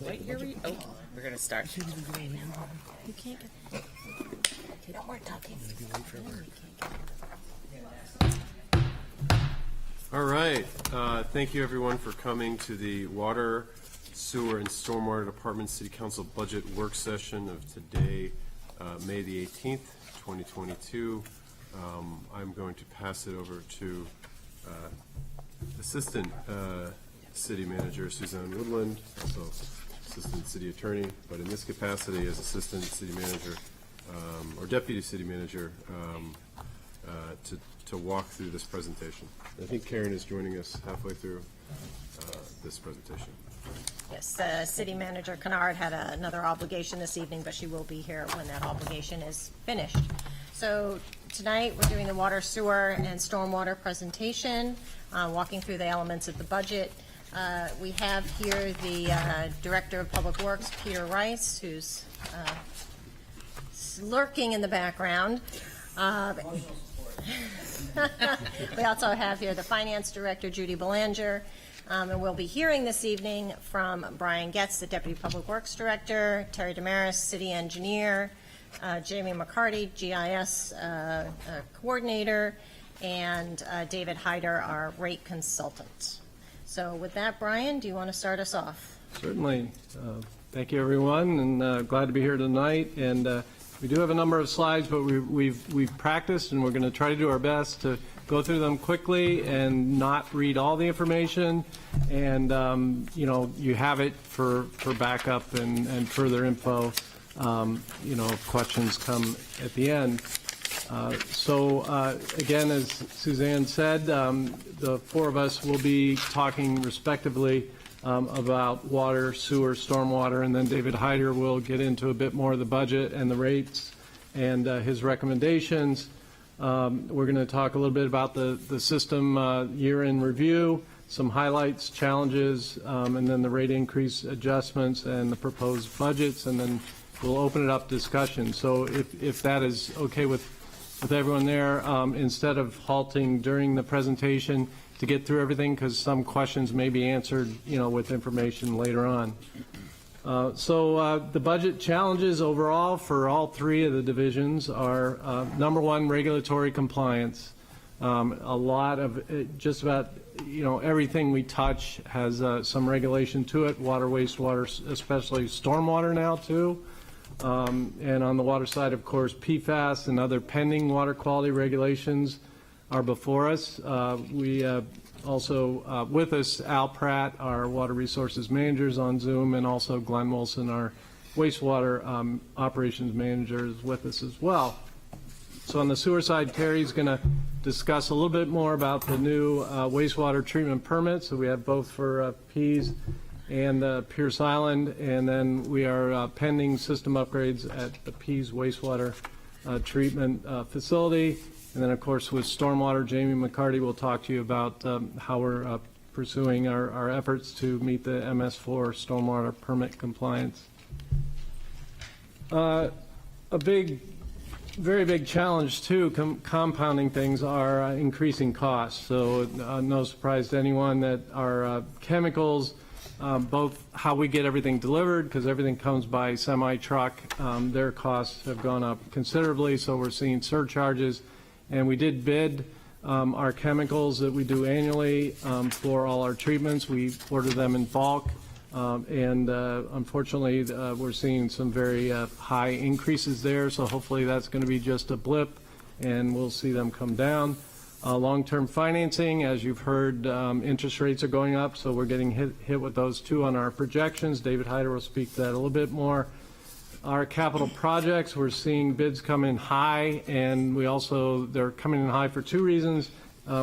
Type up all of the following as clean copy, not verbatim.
Wait, here we. Oh, we're gonna start. You can't get. Okay, don't worry, talking. All right. Thank you, everyone, for coming to the Water, Sewer, and Stormwater Department City Council Budget Work Session of today, May the 18th, 2022. I'm going to pass it over to Assistant City Manager Suzanne Woodland, also Assistant City Attorney, but in this capacity as Assistant City Manager or Deputy City Manager to walk through this presentation. I think Karen is joining us halfway through this presentation. Yes, City Manager Kennard had another obligation this evening, but she will be here when that obligation is finished. So tonight we're doing the water, sewer, and stormwater presentation, walking through the elements of the budget. We have here the Director of Public Works, Peter Rice, who's lurking in the background. We also have here the Finance Director, Judy Belanger, and we'll be hearing this evening from Brian Getz, the Deputy Public Works Director, Terry Damaris, City Engineer, Jamie McCarty, GIS Coordinator, and David Hyder, our rate consultant. So with that, Brian, do you want to start us off? Certainly. Thank you, everyone, and glad to be here tonight. And we do have a number of slides, but we've practiced, and we're going to try to do our best to go through them quickly and not read all the information. And you know, you have it for backup and further info. You know, if questions come at the end. Again, as Suzanne said, the four of us will be talking respectively about water, sewer, stormwater, and then David Hyder will get into a bit more of the budget and the rates and his recommendations. We're going to talk a little bit about the system year-end review, some highlights, challenges, and then the rate increase adjustments and the proposed budgets, and then we'll open it up discussion. So if that is okay with everyone there, instead of halting during the presentation to get through everything, because some questions may be answered, you know, with information later on. The budget challenges overall for all three of the divisions are, number one, regulatory compliance. A lot of just about, you know, everything we touch has some regulation to it, water, wastewater, especially stormwater now too. And on the water side, of course, PFAS and other pending water quality regulations are before us. We also, with us, Al Pratt, our water resources managers on Zoom, and also Glenn Wilson, our wastewater operations manager, is with us as well. So on the sewer side, Terry's going to discuss a little bit more about the new wastewater treatment permits. So we have both for Pease and Pierce Island, and then we are pending system upgrades at the Pease wastewater treatment facility. And then, of course, with stormwater, Jamie McCarty will talk to you about how we're pursuing our efforts to meet the MS4 stormwater permit compliance. A very big challenge, too, compounding things, are increasing costs. So no surprise to anyone that our chemicals, both how we get everything delivered, because everything comes by semi-truck, their costs have gone up considerably, so we're seeing surcharges. And we did bid our chemicals that we do annually for all our treatments. We order them in bulk, and unfortunately we're seeing some very high increases there, so hopefully that's going to be just a blip and we'll see them come down. Long-term financing, as you've heard, interest rates are going up, so we're getting hit with those too on our projections. David Hyder will speak to that a little bit more. Our capital projects, we're seeing bids come in high, and they're coming in high for two reasons.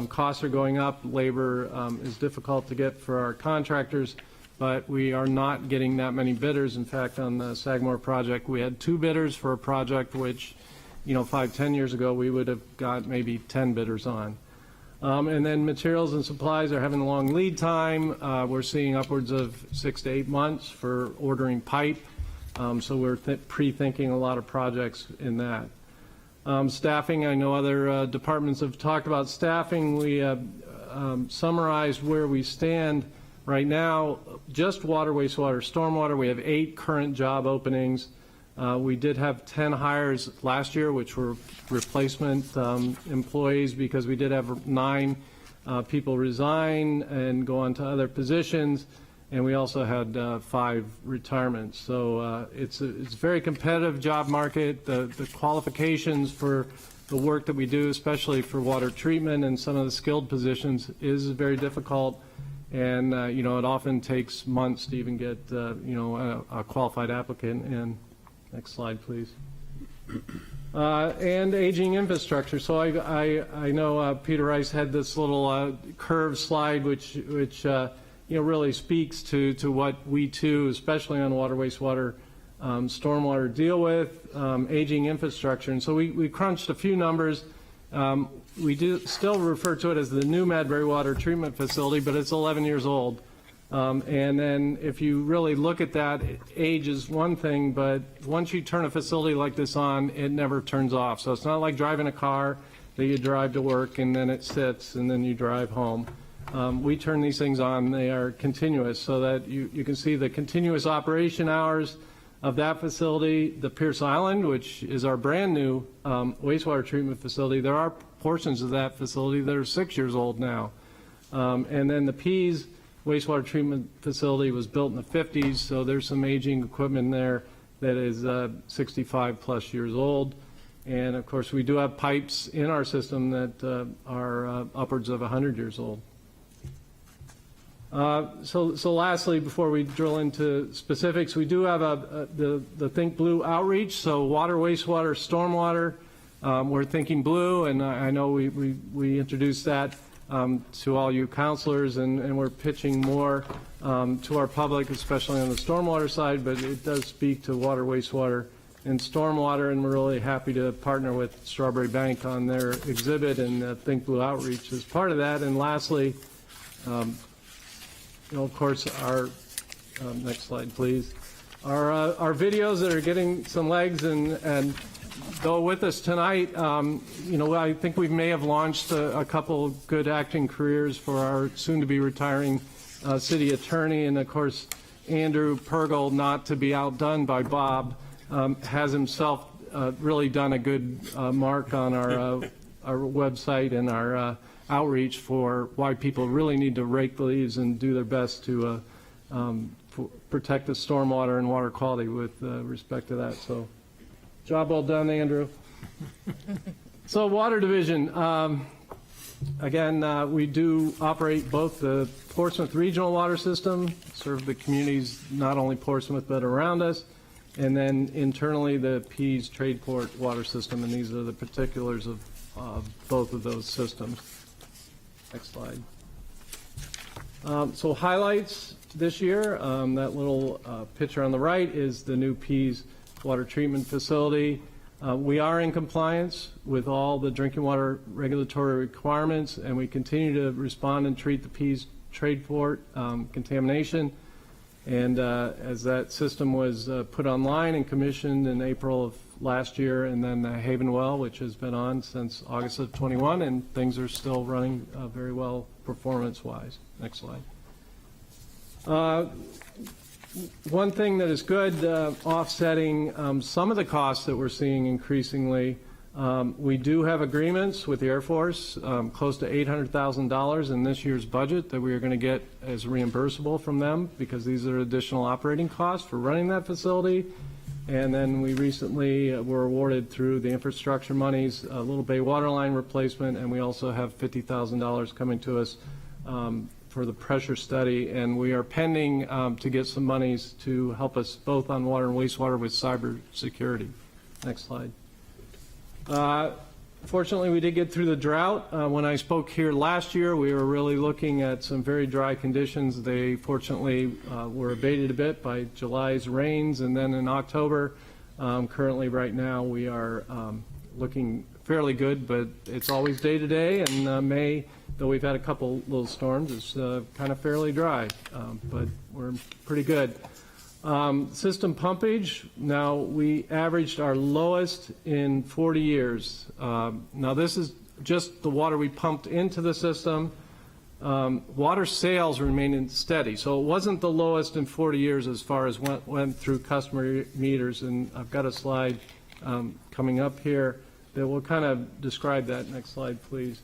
Costs are going up, labor is difficult to get for our contractors, but we are not getting that many bidders. In fact, on the Sagamore project, we had 2 bidders for a project which, you know, 5-10 years ago, we would have got maybe 10 bidders on. And then materials and supplies are having a long lead time. We're seeing upwards of 6 to 8 months for ordering pipe. So we're pre-thinking a lot of projects in that. Staffing, I know other departments have talked about staffing. We summarized where we stand Right now, just water, wastewater, stormwater, we have 8 current job openings. We did have 10 hires last year, which were replacement employees, because we did have 9 people resign and go on to other positions, and we also had 5 retirements. So it's a very competitive job market. The qualifications for the work that we do, especially for water treatment and some of the skilled positions, is very difficult. And, it often takes months to even get, a qualified applicant in. Next slide, please. And aging infrastructure. So I know Peter Rice had this little curved slide, which really speaks to what we too, especially on water, wastewater, stormwater, deal with, aging infrastructure. And so we crunched a few numbers. We do still refer to it as the new Madbury Water Treatment Facility, but it's 11 years old. And then if you really look at that, age is one thing, but once you turn a facility like this on, it never turns off. So it's not like driving a car that you drive to work and then it sits and then you drive home. We turn these things on, they are continuous, so that you can see the continuous operation hours of that facility. The Pierce Island, which is our brand new wastewater treatment facility, there are portions of that facility that are 6 years old now. And then the Pease wastewater treatment facility was built in the 50s, so there's some aging equipment there that is 65 plus years old. And of course, we do have pipes in our system that are upwards of 100 years old. So lastly, before we drill into specifics, we do have the Think Blue outreach. So water, wastewater, stormwater, we're thinking blue, and I know we introduced that to all you counselors, and we're pitching more to our public, especially on the stormwater side, but it does speak to water, wastewater, and stormwater, and we're really happy to partner with Strawberry Bank on their exhibit and Think Blue outreach as part of that. And lastly, of course, our next slide, please. Our videos that are getting some legs and go with us tonight. I think we may have launched a couple of good acting careers for our soon-to-be retiring city attorney, and of course, Andrew Pergel, not to be outdone by Bob, has himself really done a good mark on our website and our outreach for why people really need to rake the leaves and do their best to protect the stormwater and water quality with respect to that. So, job well done, Andrew. So, Water Division. Again, we do operate both the Portsmouth Regional Water System, serve the communities not only Portsmouth but around us, and then internally the Pease Tradeport Water System, and these are the particulars of both of those systems. Next slide. So highlights this year, that little picture on the right is the new Pease Water Treatment Facility. We are in compliance with all the drinking water regulatory requirements, and we continue to respond and treat the Pease Tradeport contamination. And as that system was put online and commissioned in April of last year, and then the Haven Well, which has been on since August of 21, and things are still running very well performance-wise. Next slide. One thing that is good, offsetting some of the costs that we're seeing increasingly, we do have agreements with the Air Force, close to $800,000 in this year's budget that we are going to get as reimbursable from them, because these are additional operating costs for running that facility. And then we recently were awarded through the infrastructure monies a Little Bay water line replacement, and we also have $50,000 coming to us for the pressure study, and we are pending to get some monies to help us both on water and wastewater with cyber security. Next slide. Fortunately, we did get through the drought. When I spoke here last year, we were really looking at some very dry conditions. They fortunately were abated a bit by July's rains, and then in October, currently right now, we are looking fairly good, but it's always day to day, and May, though we've had a couple little storms, it's kind of fairly dry, but we're pretty good. System pumpage, now we averaged our lowest in 40 years. Now this is just the water we pumped into the system. water sales remained steady. So it wasn't the lowest in 40 years as far as went through customer meters. And I've got a slide coming up here that will kind of describe that. Next slide, please.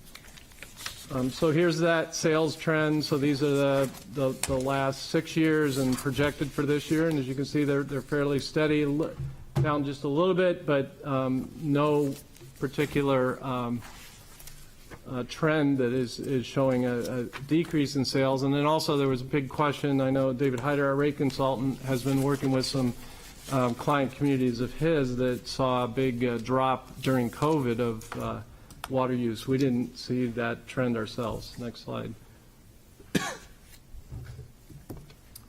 So here's that sales trend. So these are the last 6 years and projected for this year. And as you can see, they're fairly steady, down just a little bit, but no particular trend that is showing a decrease in sales. And then also there was a big question. I know David Hyder, our rate consultant, has been working with some client communities of his that saw a big drop during COVID of water use. We didn't see that trend ourselves. Next slide.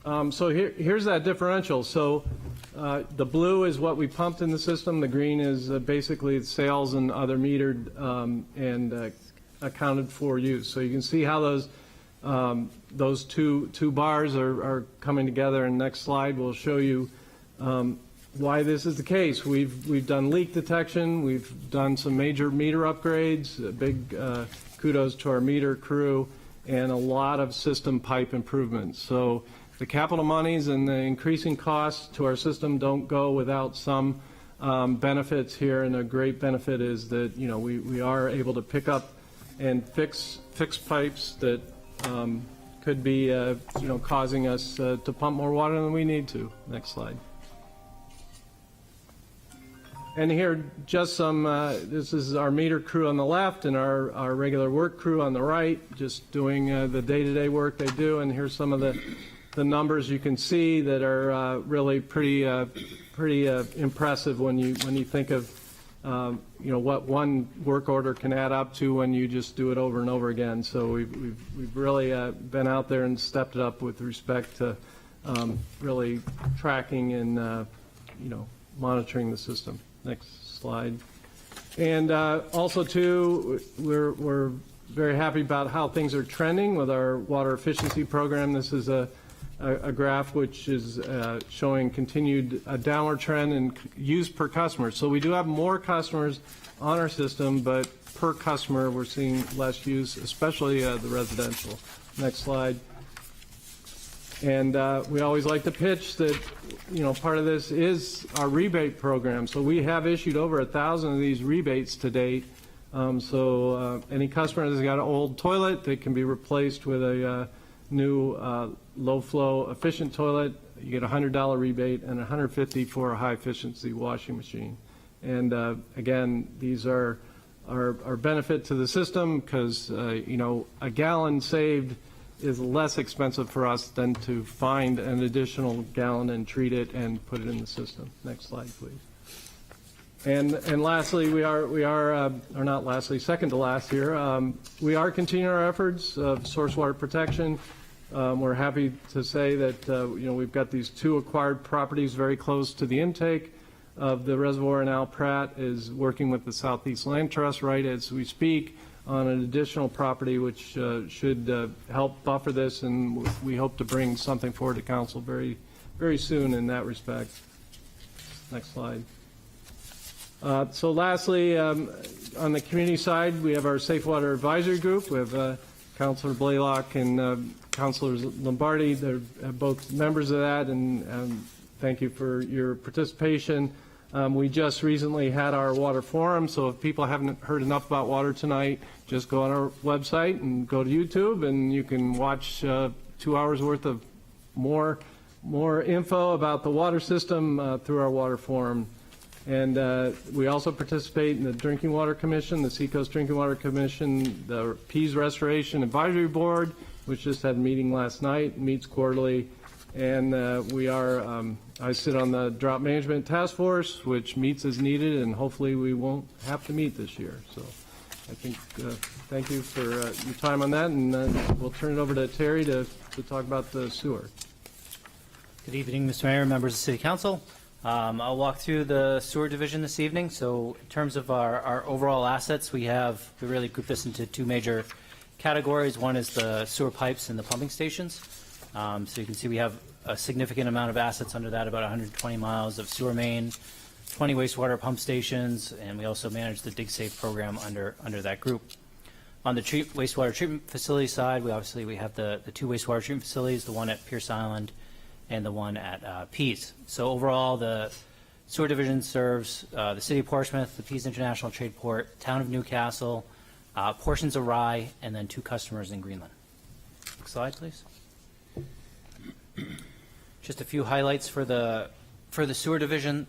So here's that differential. So the blue is what we pumped in the system. The green is basically sales and other metered and accounted for use. So you can see how those two bars are coming together. And next slide will show you why this is the case. We've done leak detection. We've done some major meter upgrades. A big kudos to our meter crew, and a lot of system pipe improvements. So the capital monies and the increasing costs to our system don't go without some benefits here. And a great benefit is that we are able to pick up and fix pipes that could be causing us to pump more water than we need to. Next slide. And here, just some, this is our meter crew on the left and our regular work crew on the right, just doing the day-to-day work they do. And here's some of the numbers you can see that are really pretty impressive when you think of what one work order can add up to when you just do it over and over again. So we've really been out there and stepped it up with respect to really tracking and monitoring the system. Next slide. And also, too, we're very happy about how things are trending with our water efficiency program. This is a graph which is showing continued downward trend in use per customer. So we do have more customers on our system, but per customer we're seeing less use, especially the residential. Next slide. And we always like to pitch that, part of this is our rebate program. So we have issued over 1,000 of these rebates to date. So any customer that's got an old toilet, they can be replaced with a new low-flow efficient toilet. You get a $100 rebate and $150 for a high-efficiency washing machine. And again, these are benefit to the system because, a gallon saved is less expensive for us than to find an additional gallon and treat it and put it in the system. Next slide, please. And lastly, we are or not lastly, second to last here, we are continuing our efforts of source water protection. We're happy to say that we've got these 2 acquired properties very close to the intake of the reservoir, and Al Pratt is working with the Southeast Land Trust right as we speak on an additional property which should help buffer this, and we hope to bring something forward to council very, very soon in that respect. Next slide. So lastly, on the community side, we have our Safe Water Advisory Group. We have Councilor Blaylock and Councilors Lombardi. They're both members of that, and thank you for your participation. We just recently had our water forum, so if people haven't heard enough about water tonight, just go on our website and go to YouTube, and you can watch 2 hours worth of more info about the water system through our water forum. And we also participate in the Drinking Water Commission, the Seacoast Drinking Water Commission, the Pease Restoration Advisory Board, which just had a meeting last night, meets quarterly. And I sit on the Drought Management Task Force, which meets as needed, and hopefully we won't have to meet this year. So I think, thank you for your time on that, and we'll turn it over to Terry to talk about the sewer. Good evening, Mr. Mayor, members of the City Council. I'll walk through the sewer division this evening. So in terms of our overall assets, we really group this into 2 major categories. One is the sewer pipes and the pumping stations. So you can see we have a significant amount of assets under that, about 120 miles of sewer main, 20 wastewater pump stations, and we also manage the Dig Safe program under that group. On the wastewater treatment facility side, we have the two wastewater treatment facilities, the one at Pierce Island and the one at Pease. So overall, the sewer division serves the city of Portsmouth, the Pease International Trade Port, town of Newcastle, portions of Rye, and then 2 customers in Greenland. Next slide, please. Just a few highlights for the sewer division.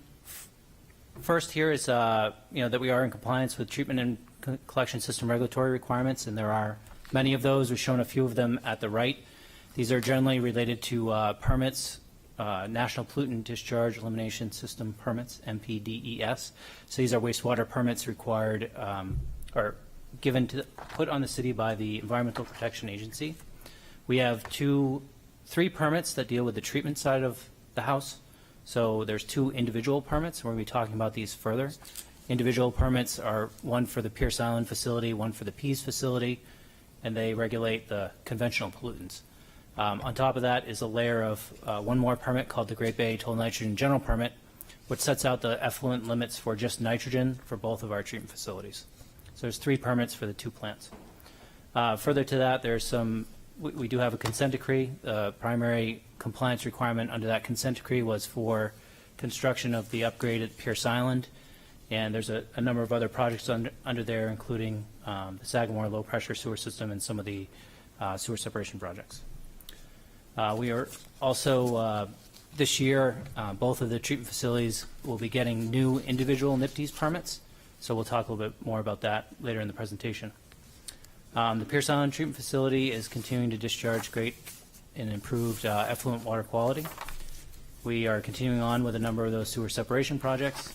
First here is that we are in compliance with treatment and collection system regulatory requirements, and there are many of those. We've shown a few of them at the right. These are generally related to permits, National Pollutant Discharge Elimination System permits, NPDES. So these are wastewater permits required or put on the city by the Environmental Protection Agency. We have 3 permits that deal with the treatment side of the house. So there's 2 individual permits. We're going to be talking about these further. Individual permits are one for the Pierce Island facility, one for the Pease facility, and they regulate the conventional pollutants. On top of that is a layer of one more permit called the Great Bay Total Nitrogen General Permit, which sets out the effluent limits for just nitrogen for both of our treatment facilities. So there's 3 permits for the 2 plants. Further to that, we do have a consent decree. The primary compliance requirement under that consent decree was for construction of the upgrade at Pierce Island. And there's a number of other projects under there, including the Sagamore low-pressure sewer system and some of the sewer separation projects. We are also, this year, both of the treatment facilities will be getting new individual NPDES permits. So we'll talk a little bit more about that later in the presentation. The Pierce Island treatment facility is continuing to discharge great and improved effluent water quality. We are continuing on with a number of those sewer separation projects.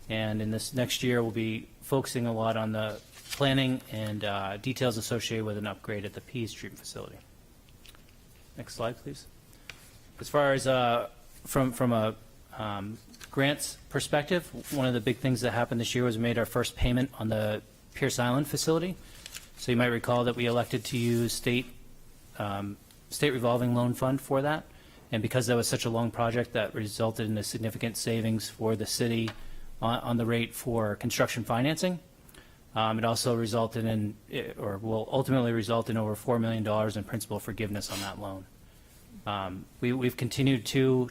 And in this next year, we'll be focusing a lot on the planning and details associated with an upgrade at the Pease treatment facility. Next slide, please. As far as from a grants perspective, one of the big things that happened this year was we made our first payment on the Pierce Island facility. So you might recall that we elected to use state revolving loan fund for that. And because that was such a long project, that resulted in a significant savings for the city on the rate for construction financing. It also resulted in, or will ultimately result in over $4 million in principal forgiveness on that loan. We've continued to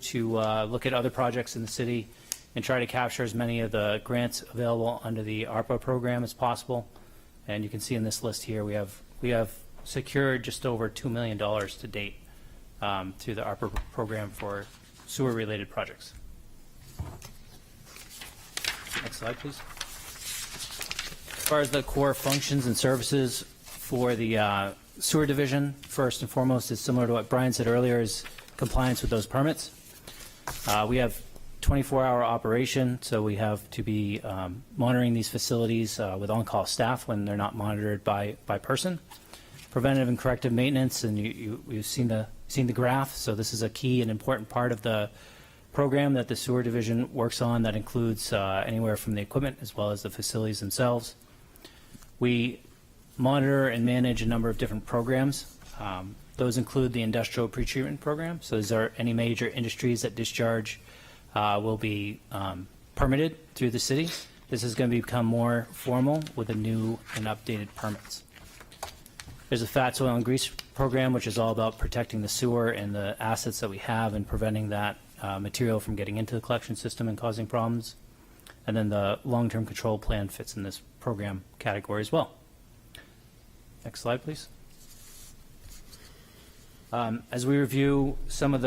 look at other projects in the city and try to capture as many of the grants available under the ARPA program as possible. And you can see in this list here, we have secured just over $2 million to date through the ARPA program for sewer-related projects. Next slide, please. As far as the core functions and services for the sewer division, first and foremost is similar to what Brian said earlier, is compliance with those permits. We have 24-hour operation, so we have to be monitoring these facilities with on-call staff when they're not monitored by person. Preventive and corrective maintenance, and you've seen the graph, so this is a key and important part of the program that the sewer division works on that includes anywhere from the equipment as well as the facilities themselves. We monitor and manage a number of different programs. Those include the industrial pretreatment program. So these are any major industries that discharge will be permitted through the city. This is going to become more formal with the new and updated permits. There's a fat, soil, and grease program, which is all about protecting the sewer and the assets that we have and preventing that material from getting into the collection system and causing problems. And then the long-term control plan fits in this program category as well. Next slide, please. As we review some of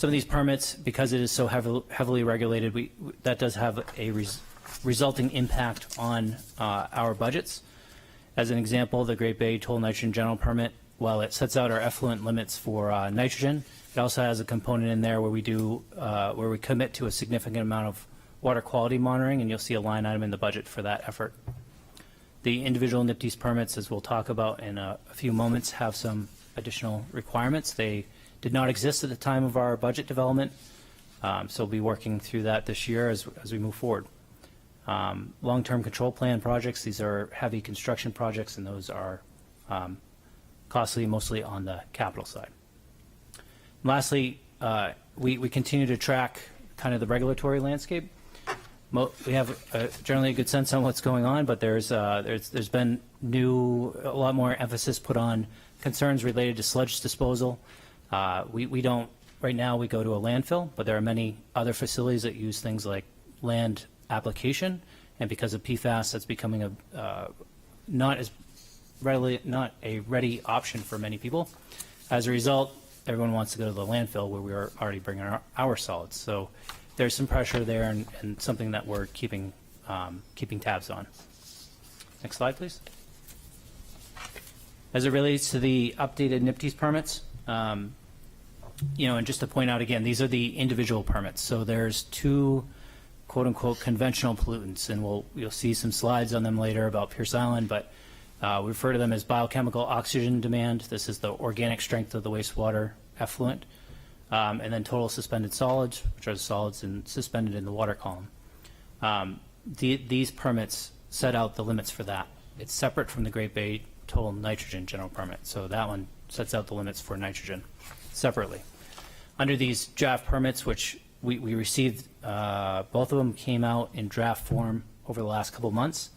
these permits, because it is so heavily regulated, that does have a resulting impact on our budgets. As an example, the Great Bay Total Nitrogen General Permit, while it sets out our effluent limits for nitrogen, it also has a component in there where we commit to a significant amount of water quality monitoring, and you'll see a line item in the budget for that effort. The individual NPDES permits, as we'll talk about in a few moments, have some additional requirements. They did not exist at the time of our budget development, so we'll be working through that this year as we move forward. Long-term control plan projects, these are heavy construction projects, and those are costly mostly on the capital side. And lastly, we continue to track kind of the regulatory landscape. we have generally a good sense on what's going on, but there's been a lot more emphasis put on concerns related to sludge disposal. We don't, right now we go to a landfill, but there are many other facilities that use things like land application, and because of PFAS, that's becoming not a ready option for many people. As a result, everyone wants to go to the landfill where we are already bringing our solids. So there's some pressure there, and something that we're keeping tabs on. Next slide, please. As it relates to the updated NPDES permits, and just to point out again, these are the individual permits. So there's two quote-unquote conventional pollutants, and you'll see some slides on them later about Pierce Island, but we refer to them as biochemical oxygen demand. This is the organic strength of the wastewater effluent. And then total suspended solids, which are the solids suspended in the water column. These permits set out the limits for that. It's separate from the Great Bay total nitrogen general permit. So that one sets out the limits for nitrogen separately. Under these draft permits, which we received, both of them came out in draft form over the last couple months.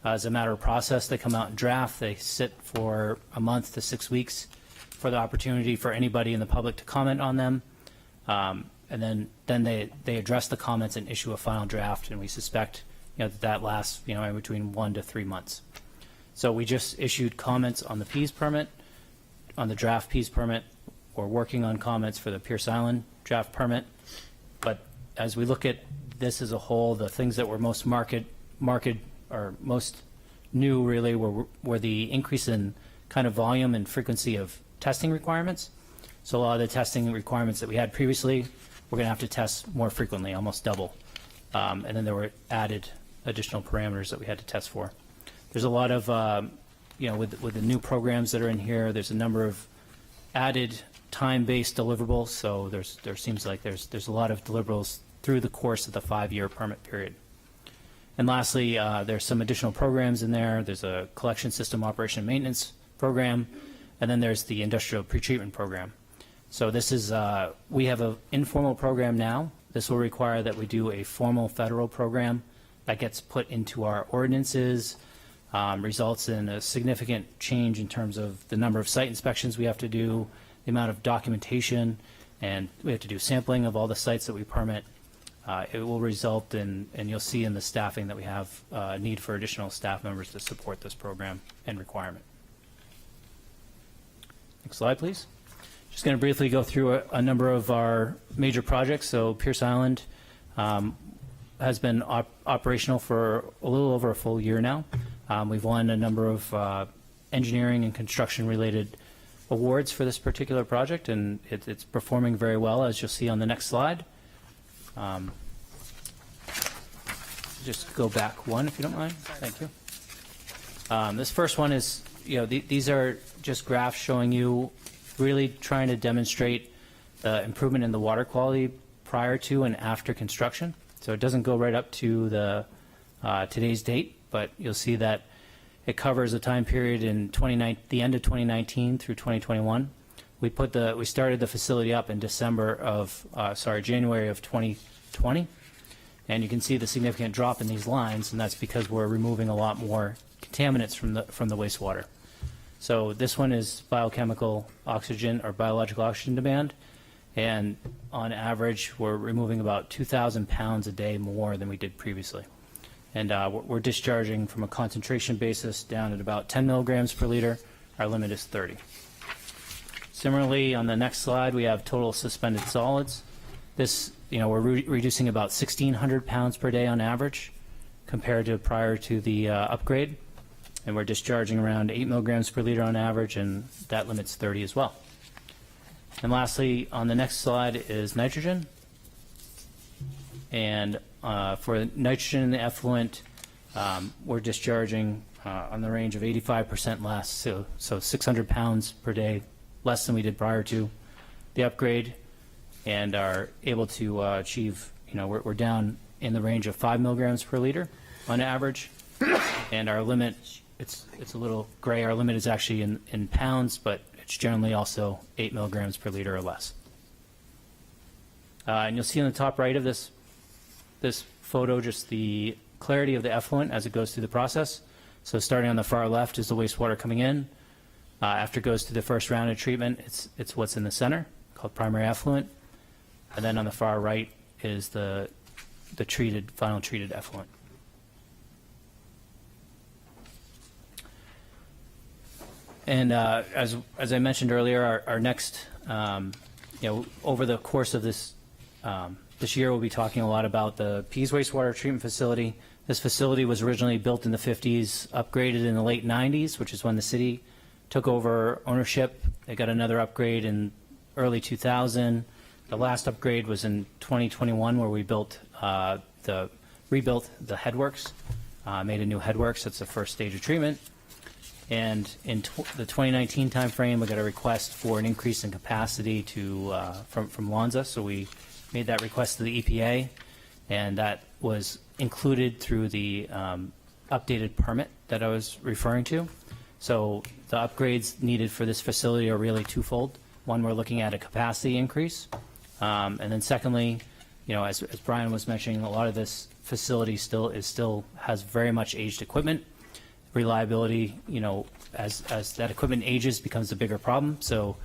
As a matter of process, they come out in draft. They sit for a month to 6 weeks for the opportunity for anybody in the public to comment on them. And then they address the comments and issue a final draft, and we suspect that lasts in between 1 to 3 months. So we just issued comments on the PEAS permit, on the draft PEAS permit. We're working on comments for the Pierce Island draft permit. But as we look at this as a whole, the things that were most market or most new really were the increase in kind of volume and frequency of testing requirements. So a lot of the testing requirements that we had previously, we're going to have to test more frequently, almost double. And then there were added additional parameters that we had to test for. There's a lot of, with the new programs that are in here, there's a number of added time-based deliverables. So there seems like there's a lot of deliverables through the course of the 5-year permit period. And lastly, there's some additional programs in there. There's a collection system operation and maintenance program, and then there's the industrial pretreatment program. So this is, we have an informal program now. This will require that we do a formal federal program that gets put into our ordinances, results in a significant change in terms of the number of site inspections we have to do, the amount of documentation, and we have to do sampling of all the sites that we permit. It will result in, and you'll see in the staffing that we have need for additional staff members to support this program and requirement. Next slide, please. Just going to briefly go through a number of our major projects. So Pierce Island has been operational for a little over a full year now. We've won a number of engineering and construction related awards for this particular project, and it's performing very well, as you'll see on the next slide. Just go back one, if you don't mind. Thank you. This first one is, these are just graphs showing you really trying to demonstrate the improvement in the water quality prior to and after construction. So it doesn't go right up to the today's date, but you'll see that it covers a time period in the end of 2019 through 2021. We started the facility up in January of 2020, and you can see the significant drop in these lines, and that's because we're removing a lot more contaminants from the wastewater. So this one is biochemical oxygen or biological oxygen demand, and on average we're removing about 2,000 pounds a day more than we did previously. And we're discharging from a concentration basis down at about 10 milligrams per liter. Our limit is 30. Similarly, on the next slide, we have total suspended solids. This, we're reducing about 1,600 pounds per day on average compared to prior to the upgrade. And we're discharging around 8 milligrams per liter on average, and that limit's 30 as well. And lastly, on the next slide is nitrogen. And for nitrogen in the effluent, we're discharging on the range of 85% less, so 600 pounds per day less than we did prior to the upgrade, and are able to achieve, we're down in the range of 5 milligrams per liter on average, and our limit, it's a little gray, our limit is actually in pounds, but it's generally also 8 milligrams per liter or less. And you'll see on the top right of this photo just the clarity of the effluent as it goes through the process. So starting on the far left is the wastewater coming in. After it goes through the first round of treatment, it's what's in the center, called primary effluent. And then on the far right is the final treated effluent. And as I mentioned earlier, our next, over the course of this year, we'll be talking a lot about the Pease Wastewater Treatment Facility. This facility was originally built in the 50s, upgraded in the late 90s, which is when the city took over ownership. They got another upgrade in early 2000. The last upgrade was in 2021, where we rebuilt the headworks, made a new headworks. That's the first stage of treatment. And in the 2019 timeframe, we got a request for an increase in capacity from Lonza. So we made that request to the EPA, and that was included through the updated permit that I was referring to. So the upgrades needed for this facility are really twofold. One, we're looking at a capacity increase. And then secondly, as Brian was mentioning, a lot of this facility still has very much aged equipment. Reliability, as that equipment ages, becomes a bigger problem. So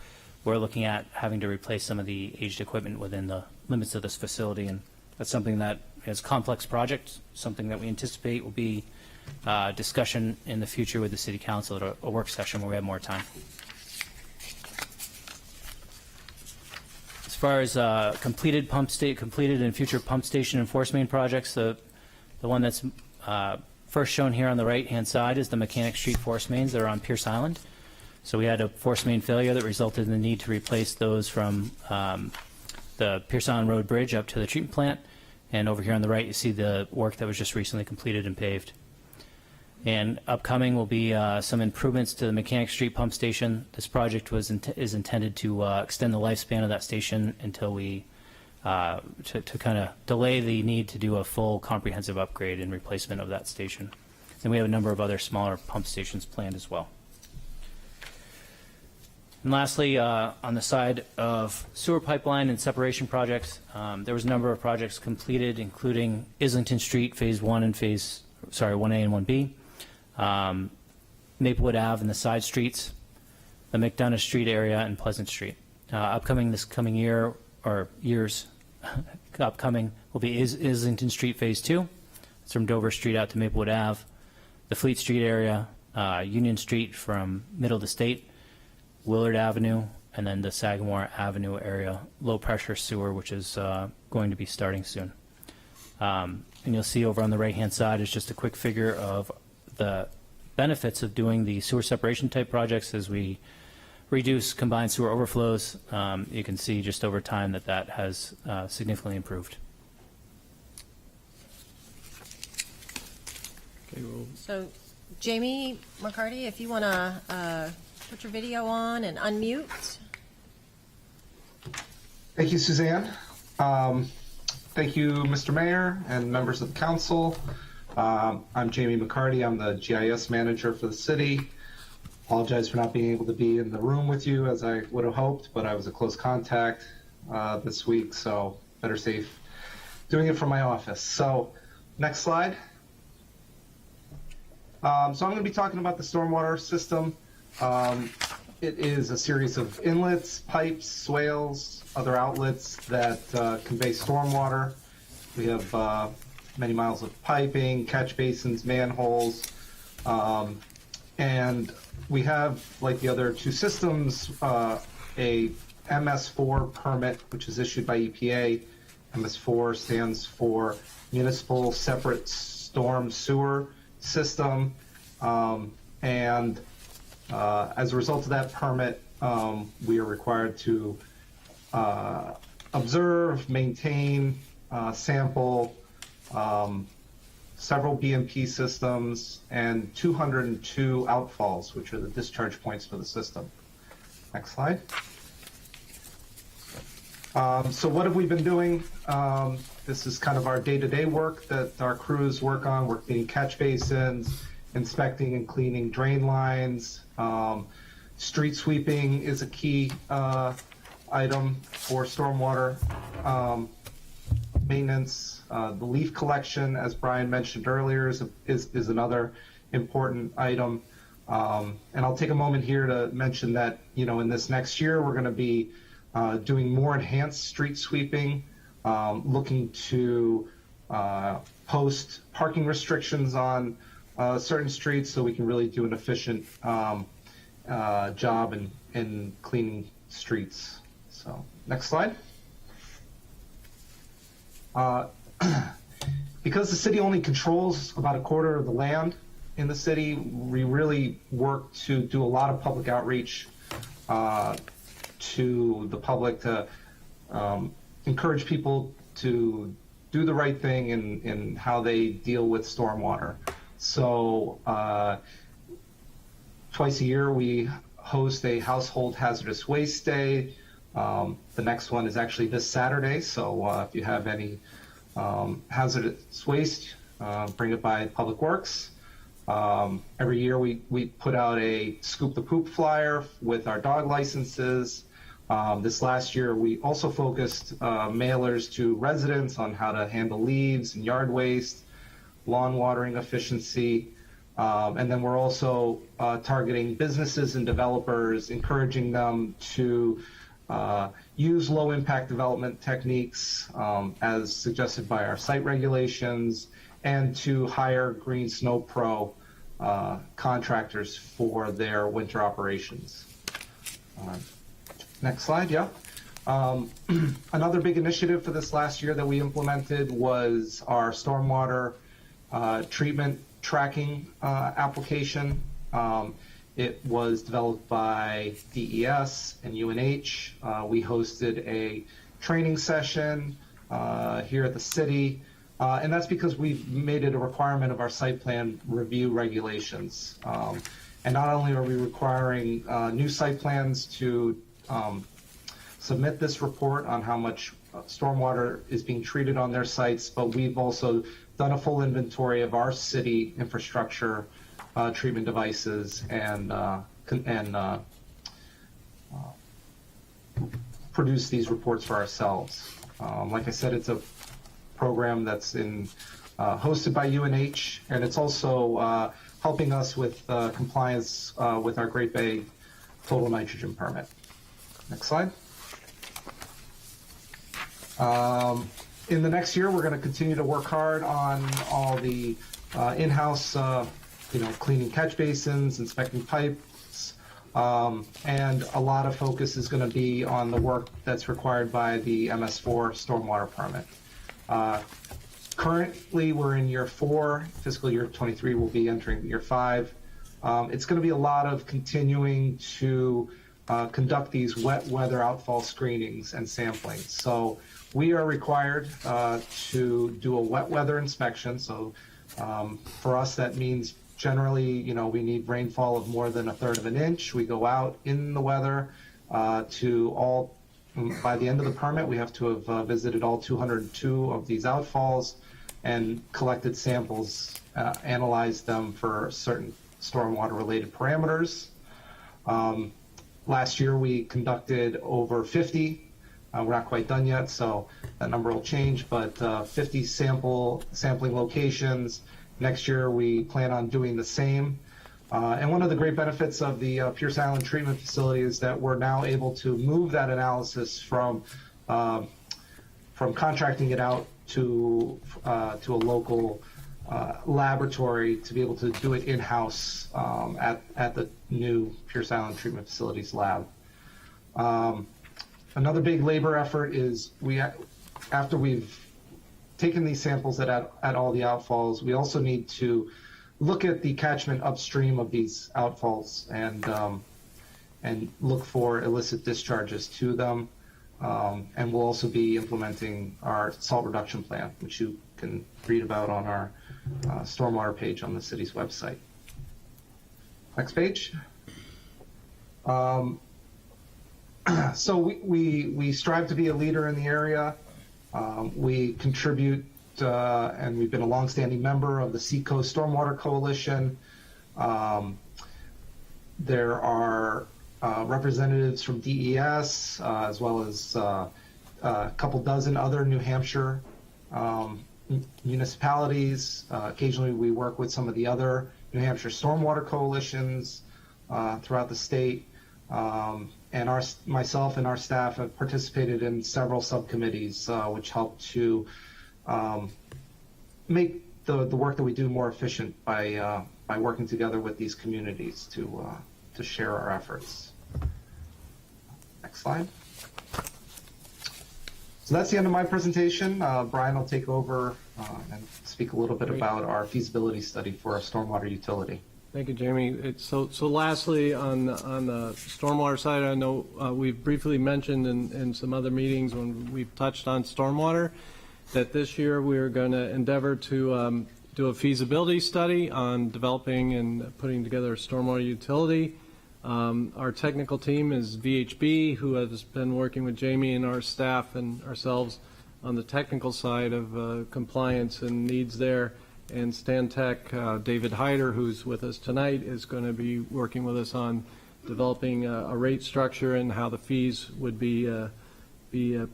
we're looking at having to replace some of the aged equipment within the limits of this facility. And that's something that is a complex project, something that we anticipate will be discussion in the future with the City Council at a work session where we have more time. As far as completed and future pump station and force main projects, the one that's first shown here on the right-hand side is the Mechanic Street force mains that are on Pierce Island. So we had a force main failure that resulted in the need to replace those from the Pierce Island Road Bridge up to the treatment plant. And over here on the right, you see the work that was just recently completed and paved. And upcoming will be some improvements to the Mechanic Street pump station. This project is intended to extend the lifespan of that station until we to kind of delay the need to do a full comprehensive upgrade and replacement of that station. And we have a number of other smaller pump stations planned as well. And lastly, on the side of sewer pipeline and separation projects, there was a number of projects completed, including Islington Street Phase 1 and 1A and 1B, Maplewood Ave and the side streets, the McDonough Street area, and Pleasant Street. Upcoming this coming year, or years upcoming, will be Islington Street Phase 2. It's from Dover Street out to Maplewood Ave, the Fleet Street area, Union Street from Middle to State, Willard Avenue, and then the Sagamore Avenue area, low-pressure sewer, which is going to be starting soon. And you'll see over on the right-hand side is just a quick figure of the benefits of doing the sewer separation type projects as we reduce combined sewer overflows. You can see just over time that has significantly improved. Okay, well, So, Jamie McCarty, if you want to put your video on and unmute. Thank you, Suzanne. Thank you, Mr. Mayor and members of the council. I'm Jamie McCarty. I'm the GIS manager for the city. Apologize for not being able to be in the room with you as I would have hoped, but I was a close contact this week, so better safe doing it from my office. So, next slide. So I'm going to be talking about the stormwater system. It is a series of inlets, pipes, swales, other outlets that convey stormwater. We have many miles of piping, catch basins, manholes, and we have, like the other two systems, a MS4 permit, which is issued by EPA. MS4 stands for Municipal Separate Storm Sewer System, and as a result of that permit, we are required to observe, maintain, sample several BMP systems and 202 outfalls, which are the discharge points for the system. Next slide. So what have we been doing? This is kind of our day-to-day work that our crews work on. We're cleaning catch basins, inspecting and cleaning drain lines. Street sweeping is a key item for stormwater maintenance. The leaf collection, as Brian mentioned earlier, is another important item. And I'll take a moment here to mention that, in this next year, we're going to be doing more enhanced street sweeping, looking to post parking restrictions on certain streets so we can really do an efficient job in cleaning streets. So, next slide. Because the city only controls about a quarter of the land in the city, we really work to do a lot of public outreach to the public to encourage people to do the right thing in how they deal with stormwater. So twice a year we host a household hazardous waste day. The next one is actually this Saturday, so if you have any hazardous waste, bring it by Public Works. Every year we put out a Scoop the Poop flyer with our dog licenses. This last year we also focused mailers to residents on how to handle leaves and yard waste, lawn watering efficiency, and then we're also targeting businesses and developers, encouraging them to use low-impact development techniques as suggested by our site regulations, and to hire Green Snow Pro contractors for their winter operations. Next slide, yeah. Another big initiative for this last year that we implemented was our stormwater treatment tracking application. It was developed by DES and UNH. We hosted a training session here at the city, and that's because we've made it a requirement of our site plan review regulations. And not only are we requiring new site plans to submit this report on how much stormwater is being treated on their sites, but we've also done a full inventory of our city infrastructure treatment devices and produce these reports for ourselves. Like I said, it's a program that's hosted by UNH, and it's also helping us with compliance with our Great Bay total nitrogen permit. Next slide. In the next year, we're going to continue to work hard on all the in-house, cleaning catch basins, inspecting pipes, and a lot of focus is going to be on the work that's required by the MS4 stormwater permit. Currently, we're in year 4. Fiscal year 23 will be entering year 5. It's going to be a lot of continuing to conduct these wet weather outfall screenings and sampling. So we are required to do a wet weather inspection. So for us, that means generally, we need rainfall of more than 1/3 of an inch. We go out in the weather by the end of the permit, we have to have visited all 202 of these outfalls and collected samples, analyzed them for certain stormwater related parameters. Last year we conducted over 50. We're not quite done yet, so that number will change, but 50 sampling locations. Next year we plan on doing the same. And one of the great benefits of the Pierce Island Treatment Facility is that we're now able to move that analysis from contracting it out to a local laboratory to be able to do it in-house at the new Pierce Island Treatment Facilities lab. Another big labor effort is after we've taken these samples at all the outfalls, we also need to look at the catchment upstream of these outfalls and look for illicit discharges to them. And we'll also be implementing our salt reduction plan, which you can read about on our stormwater page on the city's website. Next page. So we strive to be a leader in the area. We contribute, and we've been a longstanding member of the Seacoast Stormwater Coalition. There are representatives from DES, as well as a couple dozen other New Hampshire municipalities. Occasionally, we work with some of the other New Hampshire stormwater coalitions throughout the state. And myself and our staff have participated in several subcommittees, which help to make the work that we do more efficient by working together with these communities to share our efforts. Next slide. So that's the end of my presentation. Brian will take over and speak a little bit about our feasibility study for a stormwater utility. Thank you, Jamie. So lastly, on the stormwater side, I know we've briefly mentioned in some other meetings when we've touched on stormwater, that this year we're going to endeavor to do a feasibility study on developing and putting together a stormwater utility. Our technical team is VHB, who has been working with Jamie and our staff and ourselves on the technical side of compliance and needs there. And Stantec, David Hyder, who's with us tonight, is going to be working with us on developing a rate structure and how the fees would be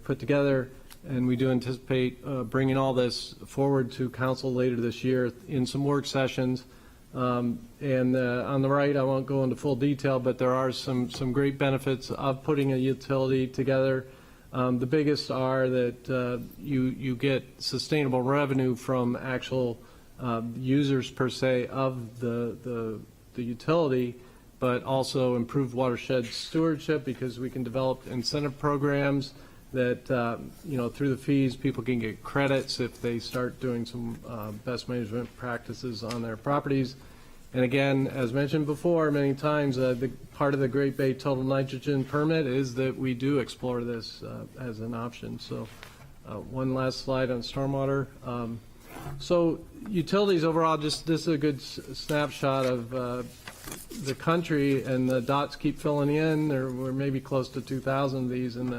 put together. And we do anticipate bringing all this forward to council later this year in some work sessions. And on the right, I won't go into full detail, but there are some great benefits of putting a utility together. The biggest are that you get sustainable revenue from actual users per se of the utility, but also improved watershed stewardship because we can develop incentive programs that through the fees people can get credits if they start doing some best management practices on their properties. And again, as mentioned before many times, the part of the Great Bay Total Nitrogen Permit is that we do explore this as an option. So one last slide on stormwater. So utilities overall, just this is a good snapshot of the country, and the dots keep filling in. We're maybe close to 2,000 of these in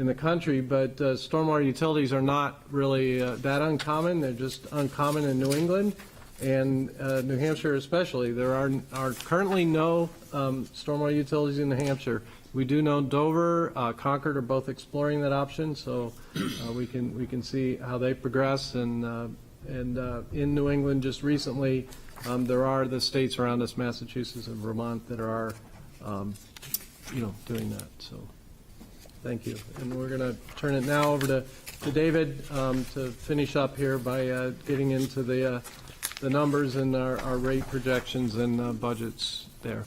the country, but stormwater utilities are not really that uncommon. They're just uncommon in New England and New Hampshire especially. There are currently no stormwater utilities in New Hampshire. We do know Dover, Concord are both exploring that option, so we can see how they progress. And in New England, just recently, there are the states around us, Massachusetts and Vermont, that are doing that. So, thank you. And we're going to turn it now over to David to finish up here by getting into the numbers and our rate projections and budgets there.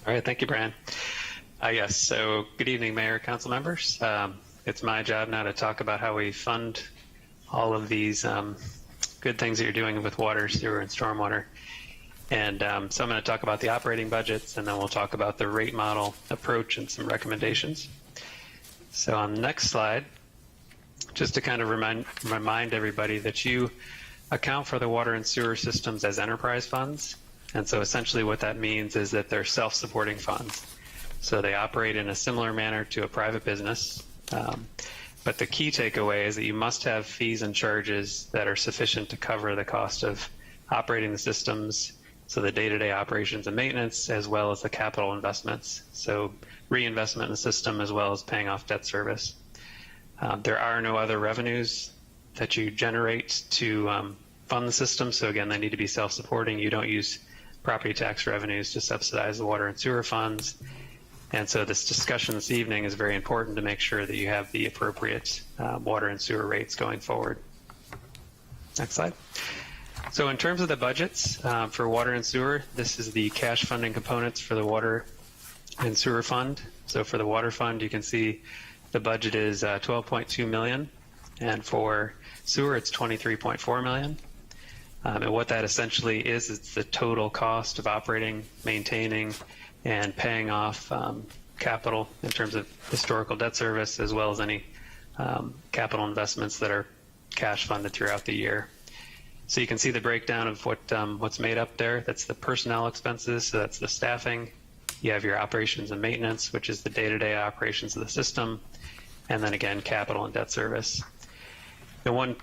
All right, thank you, Brian. Yes, so good evening, Mayor, Council members. It's my job now to talk about how we fund all of these good things that you're doing with water, sewer, and stormwater. And so I'm going to talk about the operating budgets, and then we'll talk about the rate model approach and some recommendations. So on the next slide, just to kind of remind everybody that you account for the water and sewer systems as enterprise funds. And so essentially what that means is that they're self-supporting funds. So they operate in a similar manner to a private business. But the key takeaway is that you must have fees and charges that are sufficient to cover the cost of operating the systems, so the day-to-day operations and maintenance, as well as the capital investments. So reinvestment in the system as well as paying off debt service. There are no other revenues that you generate to fund the system. So again, they need to be self-supporting. You don't use property tax revenues to subsidize the water and sewer funds. And so this discussion this evening is very important to make sure that you have the appropriate water and sewer rates going forward. Next slide. So in terms of the budgets for water and sewer, this is the cash funding components for the water and sewer fund. So for the water fund, you can see the budget is $12.2 million. And for sewer, it's $23.4 million. And what that essentially is, it's the total cost of operating, maintaining, and paying off capital in terms of historical debt service, as well as any capital investments that are cash funded throughout the year. So you can see the breakdown of what's made up there. That's the personnel expenses, so that's the staffing. You have your operations and maintenance, which is the day-to-day operations of the system, and then again, capital and debt service. The one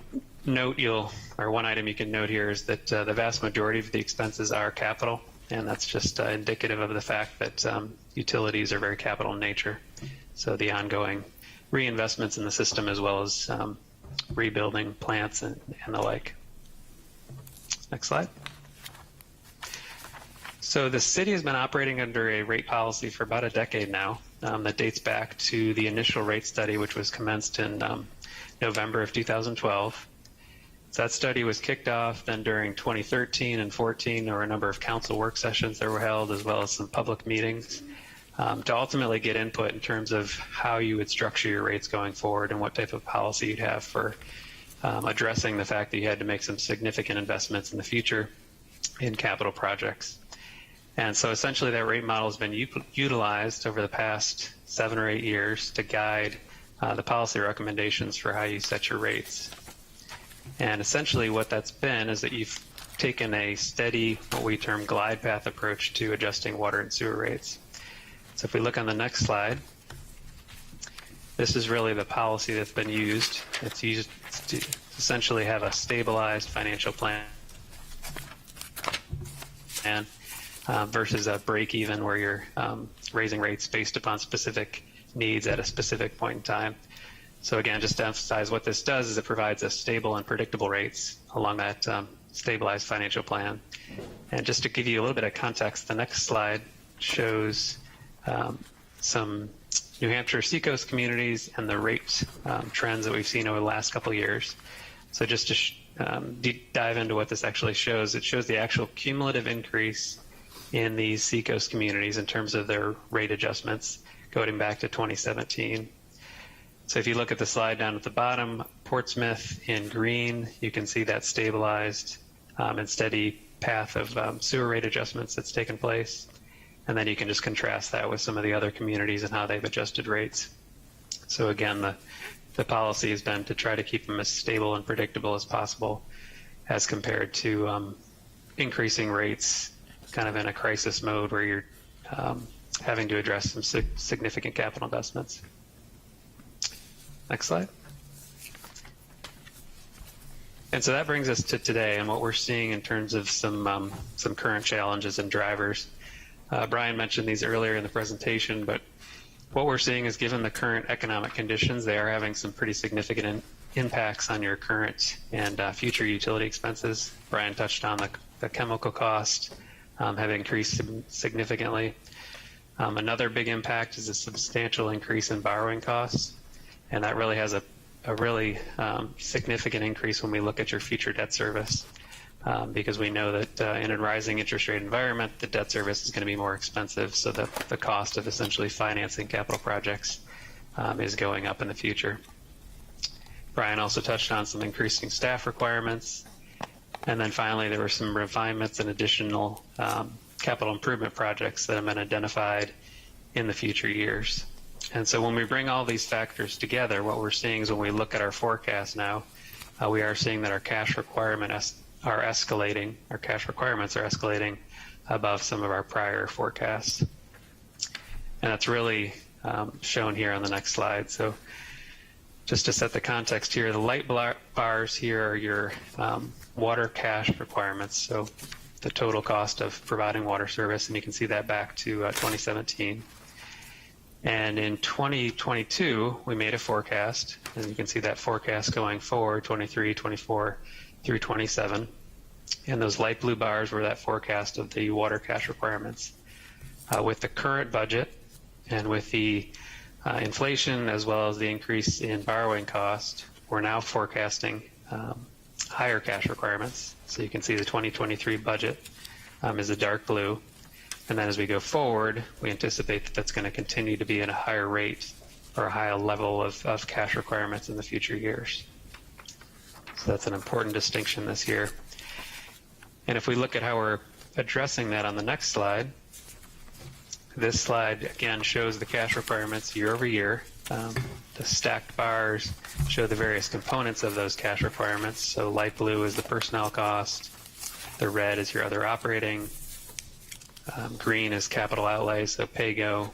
item you can note here is that the vast majority of the expenses are capital, and that's just indicative of the fact that utilities are very capital in nature. So the ongoing reinvestments in the system, as well as rebuilding plants and the like. Next slide. So the city has been operating under a rate policy for about a decade now that dates back to the initial rate study, which was commenced in November of 2012. So that study was kicked off. Then during 2013 and 14, there were a number of council work sessions that were held, as well as some public meetings to ultimately get input in terms of how you would structure your rates going forward and what type of policy you'd have for addressing the fact that you had to make some significant investments in the future in capital projects. And so essentially that rate model has been utilized over the past 7 or 8 years to guide the policy recommendations for how you set your rates. And essentially what that's been is that you've taken a steady, what we term glide path approach to adjusting water and sewer rates. So if we look on the next slide, this is really the policy that's been used. It's used to essentially have a stabilized financial plan versus a break even where you're raising rates based upon specific needs at a specific point in time. So again, just to emphasize what this does is it provides us stable and predictable rates along that stabilized financial plan. And just to give you a little bit of context, the next slide shows some New Hampshire Seacoast communities and the rate trends that we've seen over the last couple of years. So just to deep dive into what this actually shows, it shows the actual cumulative increase in these Seacoast communities in terms of their rate adjustments going back to 2017. So if you look at the slide down at the bottom, Portsmouth in green, you can see that stabilized and steady path of sewer rate adjustments that's taken place. And then you can just contrast that with some of the other communities and how they've adjusted rates. So again, the policy has been to try to keep them as stable and predictable as possible as compared to increasing rates kind of in a crisis mode where you're having to address some significant capital investments. Next slide. And so that brings us to today and what we're seeing in terms of some current challenges and drivers. Brian mentioned these earlier in the presentation, but what we're seeing is given the current economic conditions, they are having some pretty significant impacts on your current and future utility expenses. Brian touched on the chemical cost have increased significantly. Another big impact is a substantial increase in borrowing costs, and that really has a really significant increase when we look at your future debt service. Because we know that in a rising interest rate environment, the debt service is going to be more expensive, so the cost of essentially financing capital projects is going up in the future. Brian also touched on some increasing staff requirements. And then finally, there were some refinements and additional capital improvement projects that have been identified in the future years. And so when we bring all these factors together, what we're seeing is when we look at our forecast now, we are seeing that our cash requirements are escalating above some of our prior forecasts. And that's really shown here on the next slide. So just to set the context here, the light bars here are your water cash requirements. So the total cost of providing water service, and you can see that back to 2017. And in 2022, we made a forecast, and you can see that forecast going forward, 23, 24 through 27. And those light blue bars were that forecast of the water cash requirements. With the current budget and with the inflation as well as the increase in borrowing cost, we're now forecasting higher cash requirements. So you can see the 2023 budget is a dark blue. And then as we go forward, we anticipate that that's going to continue to be at a higher rate or a higher level of cash requirements in the future years. So that's an important distinction this year. And if we look at how we're addressing that on the next slide, this slide again shows the cash requirements year over year. The stacked bars show the various components of those cash requirements. So light blue is the personnel cost, the red is your other operating, green is capital outlay, so pay-go,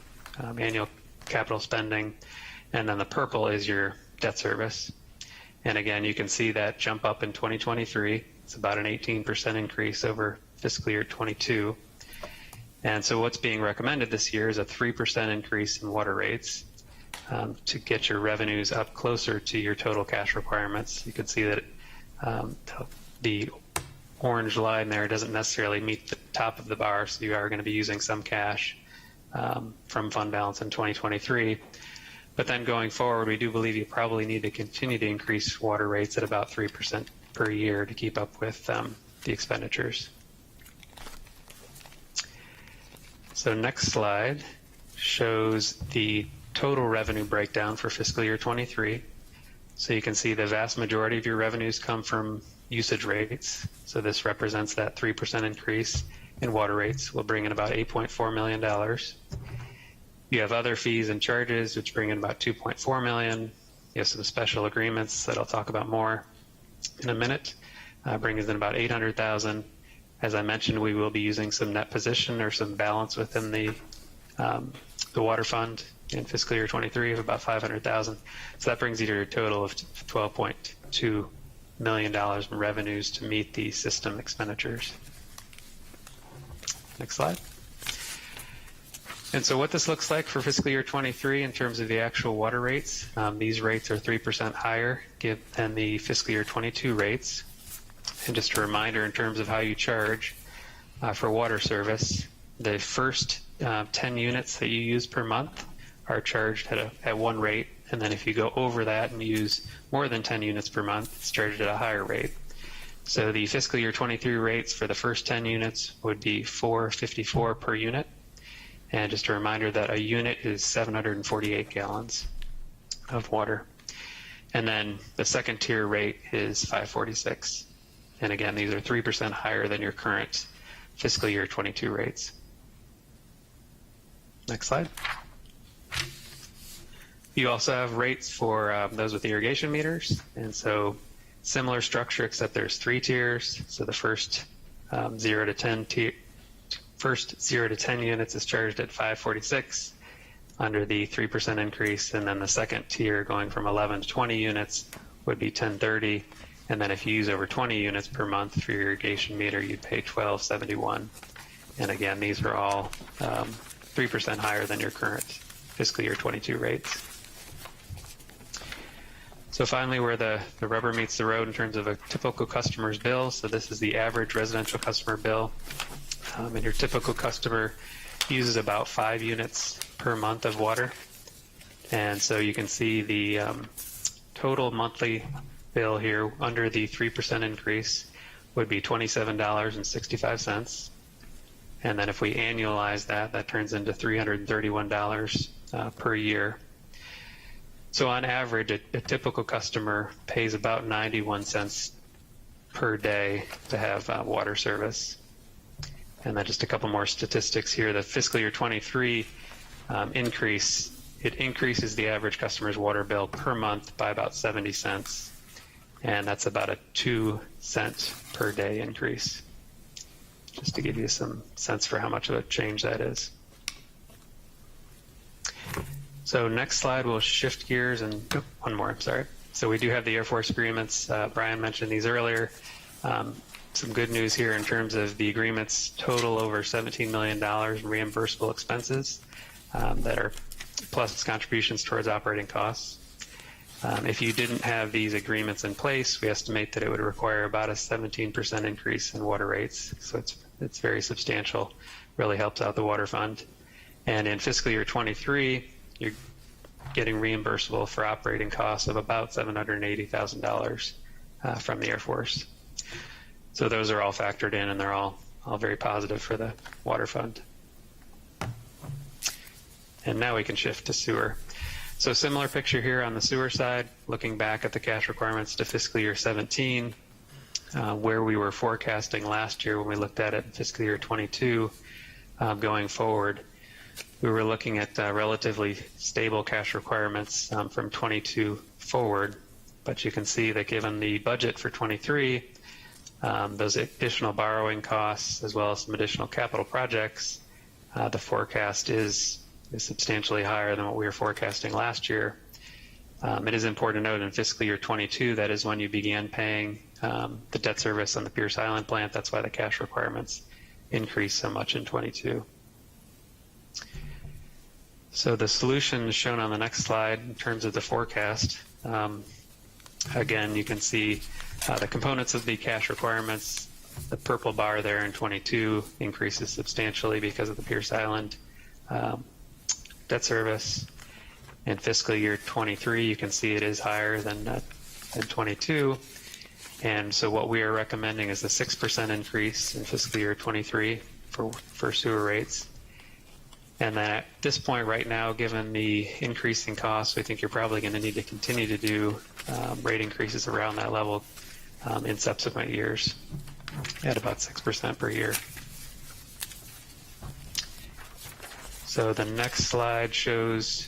annual capital spending, and then the purple is your debt service. And again, you can see that jump up in 2023. It's about an 18% increase over fiscal year 22. And so what's being recommended this year is a 3% increase in water rates. to get your revenues up closer to your total cash requirements. You can see that the orange line there doesn't necessarily meet the top of the bar, so you are going to be using some cash from fund balance in 2023. But then going forward, we do believe you probably need to continue to increase water rates at about 3% per year to keep up with the expenditures. So next slide shows the total revenue breakdown for fiscal year 23. So you can see the vast majority of your revenues come from usage rates. So this represents that 3% increase in water rates. Will bring in about $8.4 million. You have other fees and charges, which bring in about $2.4 million. You have some special agreements that I'll talk about more in a minute, brings in about $800,000. As I mentioned, we will be using some net position or some balance within the water fund in fiscal year 23 of about $500,000. So that brings you to a total of $12.2 million in revenues to meet the system expenditures. Next slide. And so what this looks like for fiscal year 23 in terms of the actual water rates, these rates are 3% higher than the fiscal year 22 rates. And just a reminder in terms of how you charge for water service, the first 10 units that you use per month are charged at one rate. And then if you go over that and use more than 10 units per month, it's charged at a higher rate. So the fiscal year 23 rates for the first 10 units would be $4.54 per unit. And just a reminder that a unit is 748 gallons of water. And then the second tier rate is $5.46. And again, these are 3% higher than your current fiscal year 22 rates. Next slide. You also have rates for those with irrigation meters. And so similar structure, except there's 3 tiers. So the first 0 to 10 units is charged at $5.46 under the 3% increase, and then the second tier going from 11 to 20 units would be $10.30, and then if you use over 20 units per month for your irrigation meter, you'd pay $12.71. And again, these are all 3% higher than your current fiscal year 22 rates. So finally, where the rubber meets the road in terms of a typical customer's bill. So this is the average residential customer bill. And your typical customer uses about 5 units per month of water. And so you can see the total monthly bill here under the 3% increase would be $27.65. And then if we annualize that, that turns into $331 per year. So on average, a typical customer pays about 91 cents per day to have water service. And then just a couple more statistics here. The fiscal year 23 increase, it increases the average customer's water bill per month by about 70 cents. And that's about a 2 cent per day increase. Just to give you some sense for how much of a change that is. So next slide, we'll shift gears and one more, sorry. So we do have the Air Force agreements. Brian mentioned these earlier. Some good news here in terms of the agreements total over $17 million in reimbursable expenses that are plus contributions towards operating costs. If you didn't have these agreements in place, we estimate that it would require about a 17% increase in water rates. So it's very substantial, really helps out the water fund. And in fiscal year 23, you're getting reimbursable for operating costs of about $780,000 from the Air Force. So those are all factored in, and they're all very positive for the water fund. And now we can shift to sewer. So similar picture here on the sewer side, looking back at the cash requirements to fiscal year 17, where we were forecasting last year when we looked at it in fiscal year 22 going forward. We were looking at relatively stable cash requirements from 22 forward, but you can see that given the budget for 23, those additional borrowing costs as well as some additional capital projects, the forecast is substantially higher than what we were forecasting last year. It is important to note in fiscal year 22, that is when you began paying the debt service on the Pierce Island plant. That's why the cash requirements increased so much in 22. So the solution is shown on the next slide in terms of the forecast. Again, you can see the components of the cash requirements. The purple bar there in 22 increases substantially because of the Pierce Island debt service. In fiscal year 23, you can see it is higher than 22. And so what we are recommending is a 6% increase in fiscal year 23 for sewer rates. And then at this point right now, given the increasing costs, we think you're probably going to need to continue to do rate increases around that level in subsequent years at about 6% per year. So the next slide shows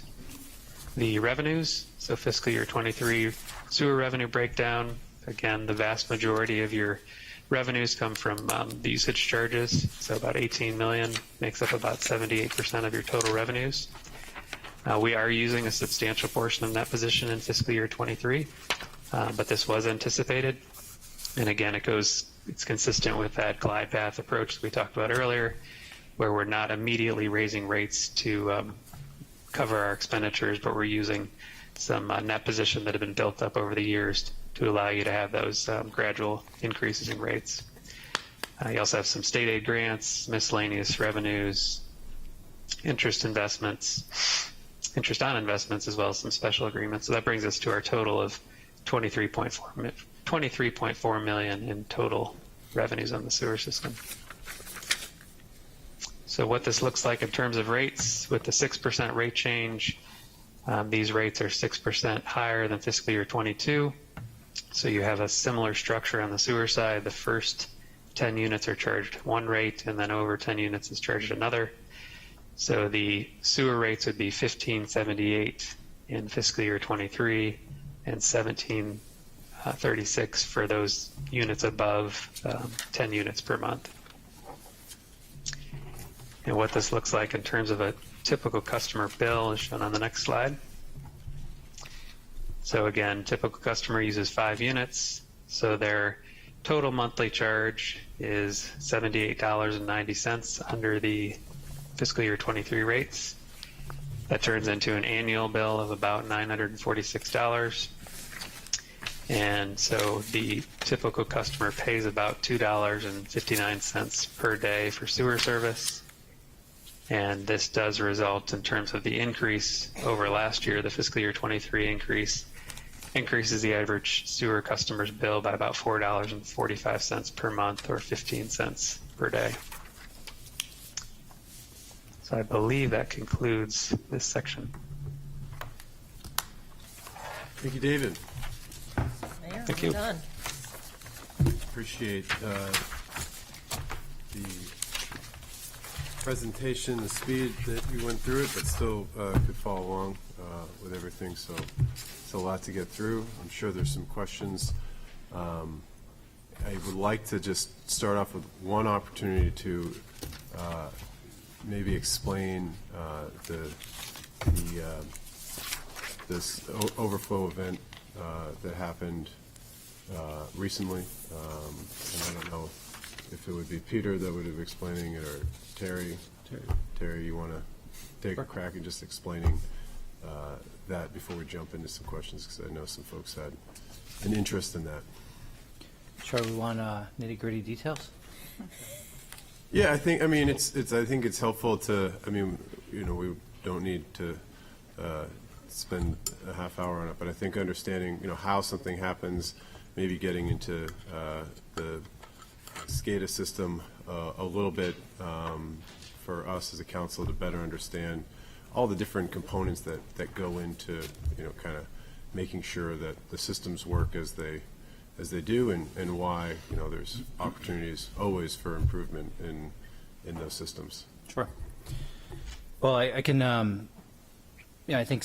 the revenues. So fiscal year 23 sewer revenue breakdown. Again, the vast majority of your revenues come from the usage charges. So about 18 million makes up about 78% of your total revenues. We are using a substantial portion of that position in fiscal year 23, but this was anticipated. And again, it's consistent with that glide path approach that we talked about earlier, where we're not immediately raising rates to cover our expenditures, but we're using some net position that have been built up over the years to allow you to have those gradual increases in rates. You also have some state aid grants, miscellaneous revenues, interest on investments, as well as some special agreements. So that brings us to our total of 23.4 million in total revenues on the sewer system. So what this looks like in terms of rates, with the 6% rate change, these rates are 6% higher than fiscal year 22. So you have a similar structure on the sewer side. The first 10 units are charged one rate, and then over 10 units is charged another. So the sewer rates would be $15.78 in fiscal year 23 and $17.36 for those units above 10 units per month. And what this looks like in terms of a typical customer bill is shown on the next slide. So again, typical customer uses 5 units, so their total monthly charge is $78.90 under the fiscal year 23 rates. That turns into an annual bill of about $946. And so the typical customer pays about $2.59 per day for sewer service. And this does result in terms of the increase over last year, the fiscal year 23 increases the average sewer customer's bill by about $4.45 per month, or 15 cents per day. So I believe that concludes this section. Thank you, David. There, Thank we're you. done. Appreciate the presentation, the speed that you went through it, but still could follow along with everything. So it's a lot to get through. I'm sure there's some questions. I would like to just start off with one opportunity to maybe explain this overflow event that happened recently. And I don't know if it would be Peter that would be explaining it, or Terry. Terry, you want to take a crack at just explaining that before we jump into some questions, because I know some folks had an interest in that. Sure, we want nitty-gritty details? Yeah, I think it's helpful to, we don't need to spend a half hour on it, but I think understanding, how something happens, maybe getting into the SCADA system a little bit for us as a council to better understand all the different components that go into, kind of making sure that the systems work as they do, and why, there's opportunities always for improvement in those systems. Sure. Well, I can, I think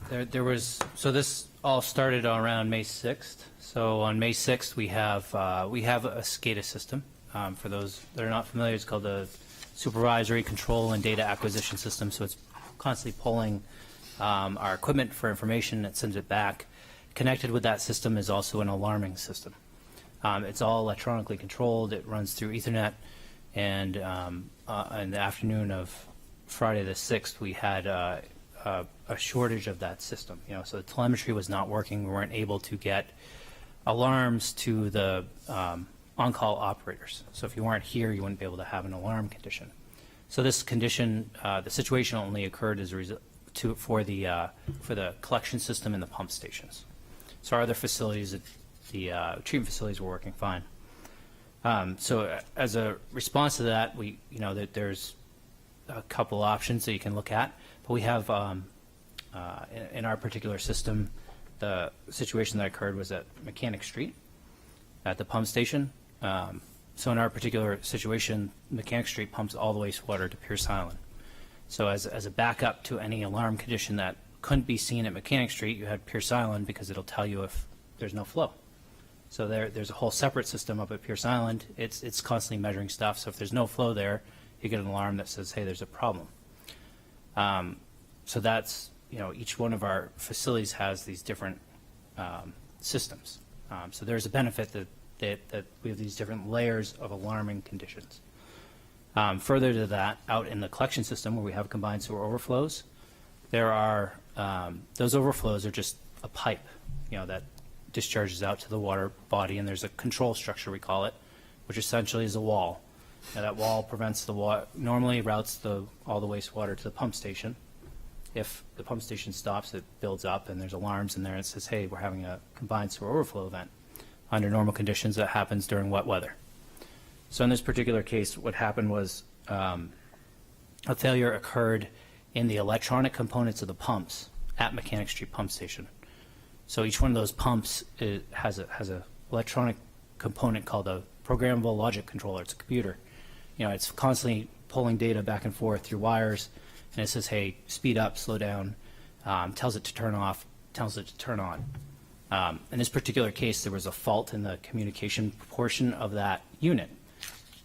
there was, so this all started around May 6th. So on May 6th, we have a SCADA system. For those that are not familiar, it's called the Supervisory Control and Data Acquisition System. So it's constantly pulling our equipment for information that sends it back. Connected with that system is also an alarming system. It's all electronically controlled. It runs through Ethernet, and in the afternoon of Friday the 6th, we had a shortage of that system. So the telemetry was not working. We weren't able to get alarms to the on-call operators. So if you weren't here, you wouldn't be able to have an alarm condition. So this condition, the situation only occurred as a result for the collection system and the pump stations. So our other facilities, the treatment facilities, were working fine. So as a response to that, that there's a couple options that you can look at, but we have in our particular system, the situation that occurred was at Mechanic Street at the pump station. So in our particular situation, Mechanic Street pumps all the wastewater to Pierce Island. So as a backup to any alarm condition that couldn't be seen at Mechanic Street, you had Pierce Island because it'll tell you if there's no flow. So there's a whole separate system up at Pierce Island. It's constantly measuring stuff. So if there's no flow there, you get an alarm that says, hey, there's a problem. So that's, each one of our facilities has these different systems. So there's a benefit that we have these different layers of alarming conditions. Further to that, out in the collection system where we have combined sewer overflows, there are, those overflows are just a pipe, that discharges out to the water body, and there's a control structure, we call it, which essentially is a wall. Now that wall prevents the water, normally routes all the wastewater to the pump station. If the pump station stops, it builds up and there's alarms in there and it says, hey, we're having a combined sewer overflow event. Under normal conditions, that happens during wet weather. So in this particular case, what happened was a failure occurred in the electronic components of the pumps at Mechanic Street Pump Station. So each one of those pumps has a electronic component called a programmable logic controller. It's a computer. It's constantly pulling data back and forth through wires, and it says, hey, speed up, slow down, tells it to turn off, tells it to turn on. In this particular case, there was a fault in the communication portion of that unit.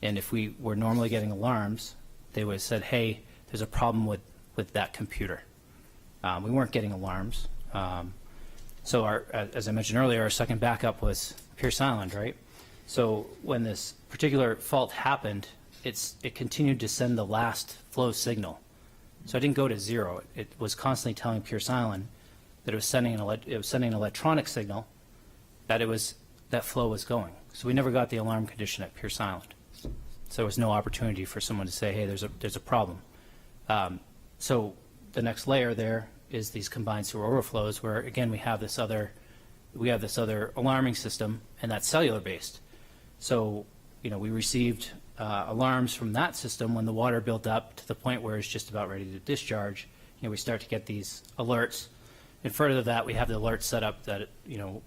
And if we were normally getting alarms, they would have said, hey, there's a problem with that computer. We weren't getting alarms. So as I mentioned earlier, our second backup was Pierce Island, right? So when this particular fault happened, it continued to send the last flow signal. So it didn't go to zero. It was constantly telling Pierce Island that it was sending an electronic signal that flow was going. So we never got the alarm condition at Pierce Island. So there was no opportunity for someone to say, hey, there's a problem. So the next layer there is these combined sewer overflows, where again we have this other alarming system, and that's cellular based. So we received alarms from that system when the water built up to the point where it's just about ready to discharge. We start to get these alerts, and further to that, we have the alert set up that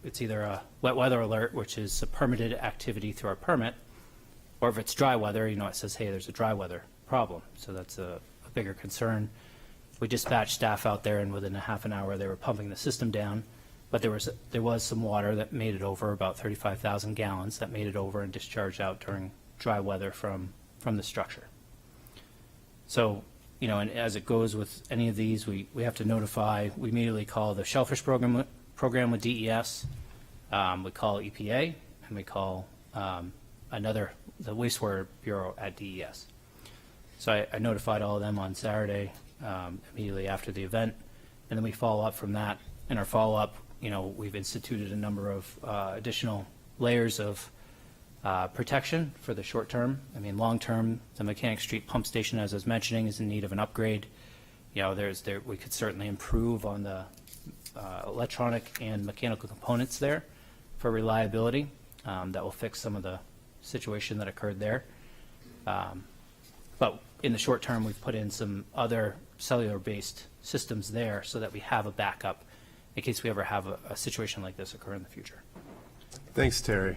it's either a wet weather alert, which is a permitted activity through our permit, or if it's dry weather, it says, hey, there's a dry weather problem. So that's a bigger concern. We dispatched staff out there, and within a half an hour, they were pumping the system down. But there was some water that made it over, about 35,000 gallons, that made it over and discharged out during dry weather from the structure. So, and as it goes with any of these, we have to notify. We immediately call the Shellfish program with DES. We call EPA, and we call the Wastewater Bureau at DES. So I notified all of them on Saturday, immediately after the event, and then we follow up from that. In our follow-up, we've instituted a number of additional layers of protection for the short term. Long term, the Mechanic Street Pump Station, as I was mentioning, is in need of an upgrade. We could certainly improve on the electronic and mechanical components there for reliability. That will fix some of the situation that occurred there. But in the short term, we've put in some other cellular-based systems there so that we have a backup in case we ever have a situation like this occur in the future. Thanks, Terry.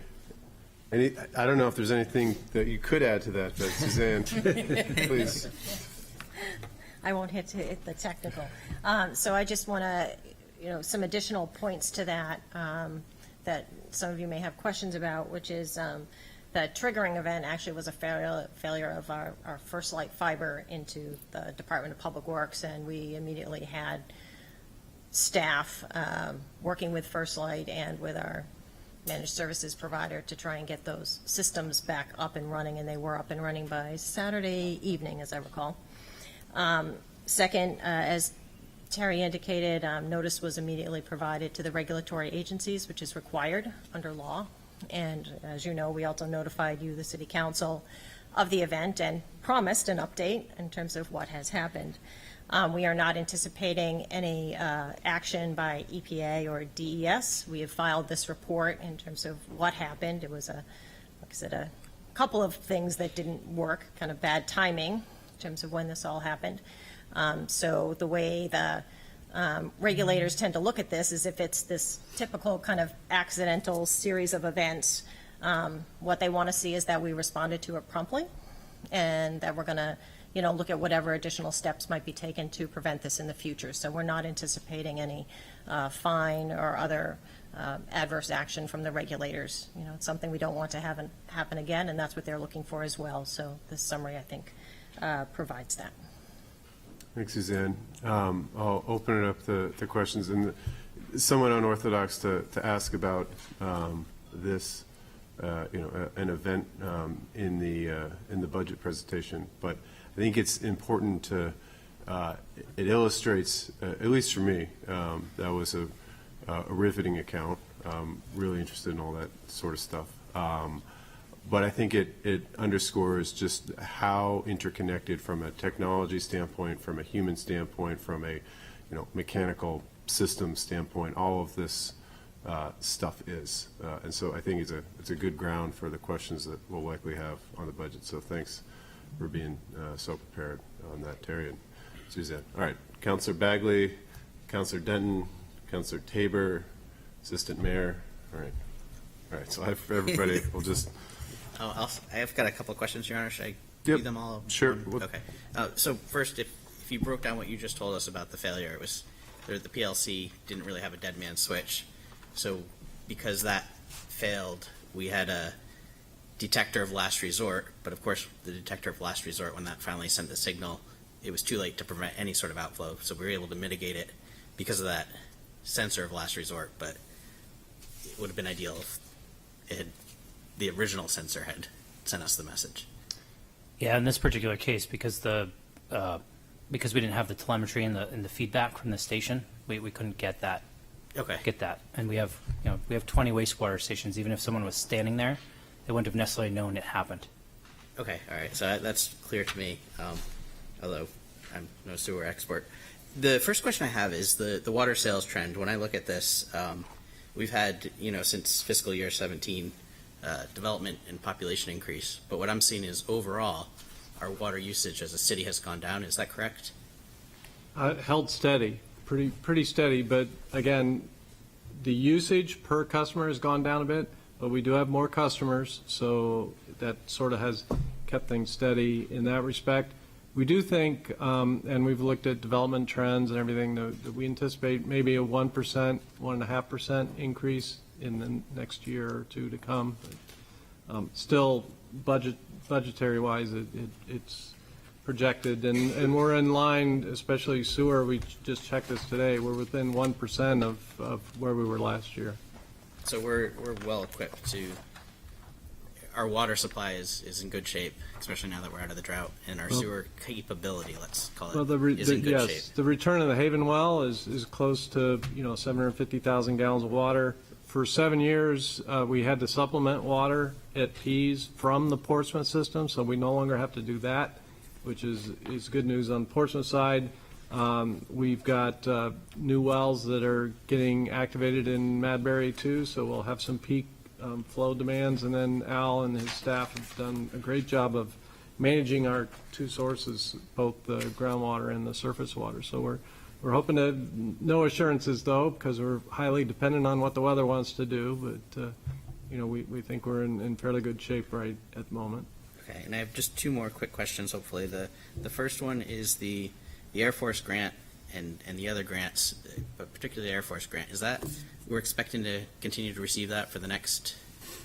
I don't know if there's anything that you could add to that, but Suzanne, please. I won't hit the technical. So I just want to, some additional points to that that some of you may have questions about, which is the triggering event actually was a failure of our First Light fiber into the Department of Public Works, and we immediately had staff working with First Light and with our managed services provider to try and get those systems back up and running, and they were up and running by Saturday evening, as I recall. Second, as Terry indicated, notice was immediately provided to the regulatory agencies, which is required under law. And as you know, we also notified you, the city council, of the event and promised an update in terms of what has happened. We are not anticipating any action by EPA or DES. We have filed this report in terms of what happened. It was like I said, a couple of things that didn't work, kind of bad timing in terms of when this all happened. So the way the regulators tend to look at this is if it's this typical kind of accidental series of events, what they want to see is that we responded to it promptly and that we're going to look at whatever additional steps might be taken to prevent this in the future. So we're not anticipating any fine or other adverse action from the regulators. It's something we don't want to have happen again, and that's what they're looking for as well. So this summary, I think, provides that. Thanks, Suzanne. I'll open it up to questions, and somewhat unorthodox to ask about this, an event in the budget presentation, but I think it's important to. It illustrates, at least for me, that was a riveting account. Really interested in all that sort of stuff. But I think it underscores just how interconnected from a technology standpoint, from a human standpoint, from a mechanical system standpoint, all of this stuff is. And so I think it's a good ground for the questions that we'll likely have on the budget. So thanks for being so prepared on that, Terry and Suzanne. All right, Councillor Bagley, Councillor Denton, Councillor Tabor, Assistant Mayor. All right. So everybody will just. I've got a couple of questions, Your Honor. Should I Yep. do them all? Sure. Okay. So first, if you broke down what you just told us about the failure, it was the PLC didn't really have a dead man switch. So because that failed, we had a detector of last resort. But of course, the detector of last resort, when that finally sent the signal, it was too late to prevent any sort of outflow. So we were able to mitigate it because of that sensor of last resort. But it would have been ideal if the original sensor had sent us the message. Yeah, in this particular case, because because we didn't have the telemetry and the feedback from the station, we couldn't get that. Okay. And we have 20 wastewater stations. Even if someone was standing there, they wouldn't have necessarily known it happened. Okay. All right. So that's clear to me. Although I'm no sewer expert. The first question I have is the water sales trend. When I look at this, we've had since fiscal year 17. Development and population increase, but what I'm seeing is overall our water usage as a city has gone down. Is that correct? Held steady, pretty steady, but again, the usage per customer has gone down a bit, but we do have more customers, so that sort of has kept things steady in that respect. We do think, and we've looked at development trends and everything, that we anticipate maybe a 1%, 1.5% increase in the next year or two to come. Still, budgetary-wise, it's projected, and we're in line, especially sewer. We just checked this today. We're within 1% of where we were last year. So we're well equipped to. Our water supply is in good shape, especially now that we're out of the drought, and our sewer capability, let's call it, is in good shape. The return of the Haven well is close to 750,000 gallons of water. For 7 years, we had to supplement water at Pease from the Portsmouth system, so we no longer have to do that, which is good news on the Portsmouth side. We've got new wells that are getting activated in Madbury too, so we'll have some peak flow demands, and then Al and his staff have done a great job of managing our two sources, both the groundwater and the surface water. So we're hoping to, no assurances though, because we're highly dependent on what the weather wants to do, but we think we're in fairly good shape right at the moment. Okay, and I have just two more quick questions, hopefully. The first one is the Air Force grant and the other grants, but particularly the Air Force grant. Is that, we're expecting to continue to receive that for the next?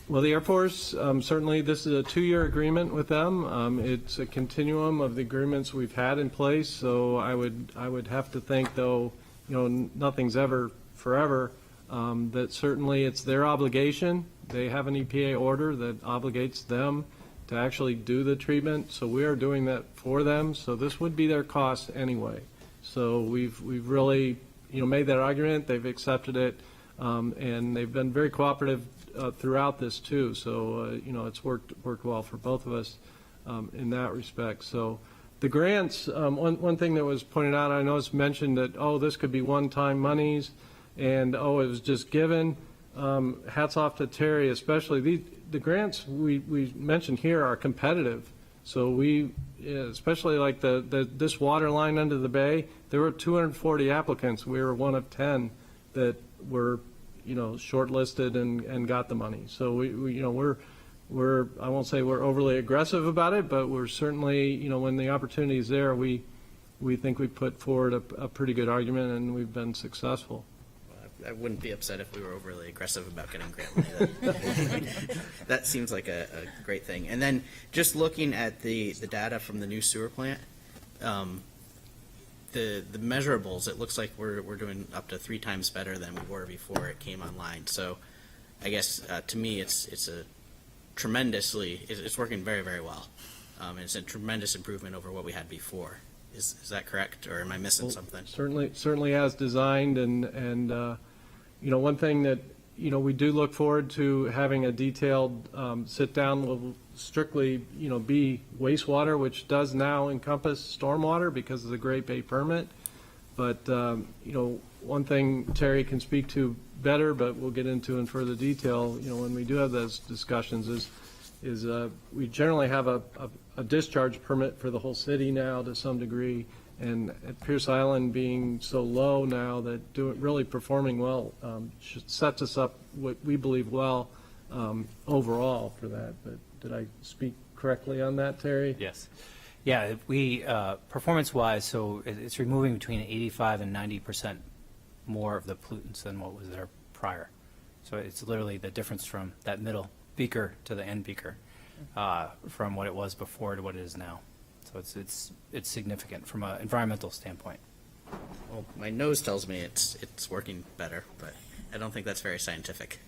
Well, the Air Force, certainly this is a 2-year agreement with them. It's a continuum of the agreements we've had in place, so I would have to think, though, nothing's ever forever, that certainly it's their obligation. They have an EPA order that obligates them to actually do the treatment, so we are doing that for them, so this would be their cost anyway. So we've really, made that argument, they've accepted it, and they've been very cooperative throughout this too, so, it's worked well for both of us in that respect. So the grants, one thing that was pointed out, I know it's mentioned that, this could be one-time monies, and, it was just given. Hats off to Terry, especially. The grants we mentioned here are competitive. So especially like this water line under the bay, there were 240 applicants. We were one of 10 that were, shortlisted and got the money. So we're I won't say we're overly aggressive about it, but we're certainly, when the opportunity is there, we think we put forward a pretty good argument, and we've been successful. I wouldn't be upset if we were overly aggressive about getting grant money. That seems like a great thing. And then just looking at the data from the new sewer plant, the measurables, it looks like we're doing up to 3 times better than we were before it came online. So I guess to me it's a tremendously, it's working very, very well. And it's a tremendous improvement over what we had before. Is that correct, or am I missing something? Certainly as designed, and one thing that we do look forward to having a detailed sit down will strictly be wastewater, which does now encompass stormwater because of the Great Bay permit. But one thing Terry can speak to better, but we'll get into in further detail when we do have those discussions, is we generally have a discharge permit for the whole city now to some degree, and at Pierce Island being so low now that really performing well sets us up what we believe well overall for that. But did I speak correctly on that, Terry? Yes. Yeah, we, performance-wise, so it's removing between 85 and 90% more of the pollutants than what was there prior. So it's literally the difference from that middle beaker to the end beaker, from what it was before to what it is now. So it's significant from an environmental standpoint. Well, my nose tells me it's working better, but I don't think that's very scientific.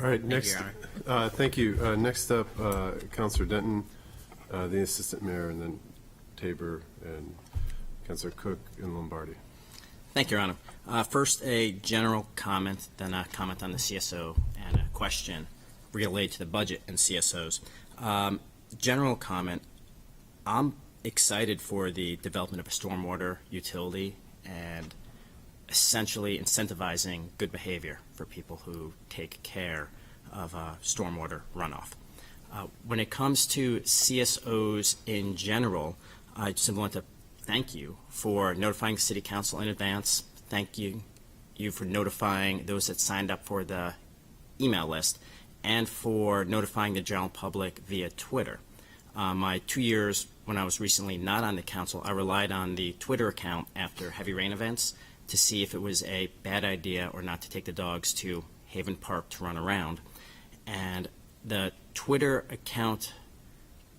All right, Thank next. you, Your Honor. Thank you. Next up, Councilor Denton, the Assistant Mayor, and then Tabor and Councilor Cook and Lombardi. Thank you, Your Honor. First, a general comment, then a comment on the CSO and a question related to the budget and CSOs. General comment, I'm excited for the development of a stormwater utility and essentially incentivizing good behavior for people who take care of stormwater runoff. When it comes to CSOs in general, I just want to thank you for notifying City Council in advance. Thank you for notifying those that signed up for the email list, and for notifying the general public via Twitter. My 2 years when I was recently not on the council, I relied on the Twitter account after heavy rain events to see if it was a bad idea or not to take the dogs to Haven Park to run around. And the Twitter account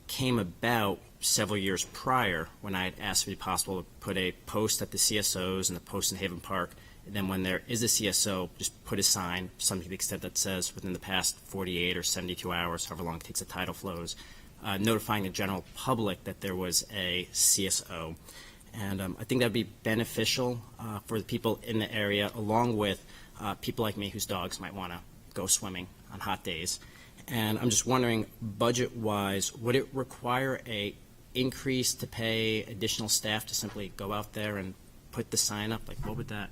came about several years prior when I had asked if it would be possible to put a post at the CSOs and a post in Haven Park. And then when there is a CSO, just put a sign, something to the extent that says within the past 48 or 72 hours, however long it takes the tidal flows, notifying the general public that there was a CSO. And I think that would be beneficial for the people in the area, along with people like me whose dogs might want to go swimming on hot days. And I'm just wondering, budget-wise, would it require a increase to pay additional staff to simply go out there and put the sign up? Like, what would that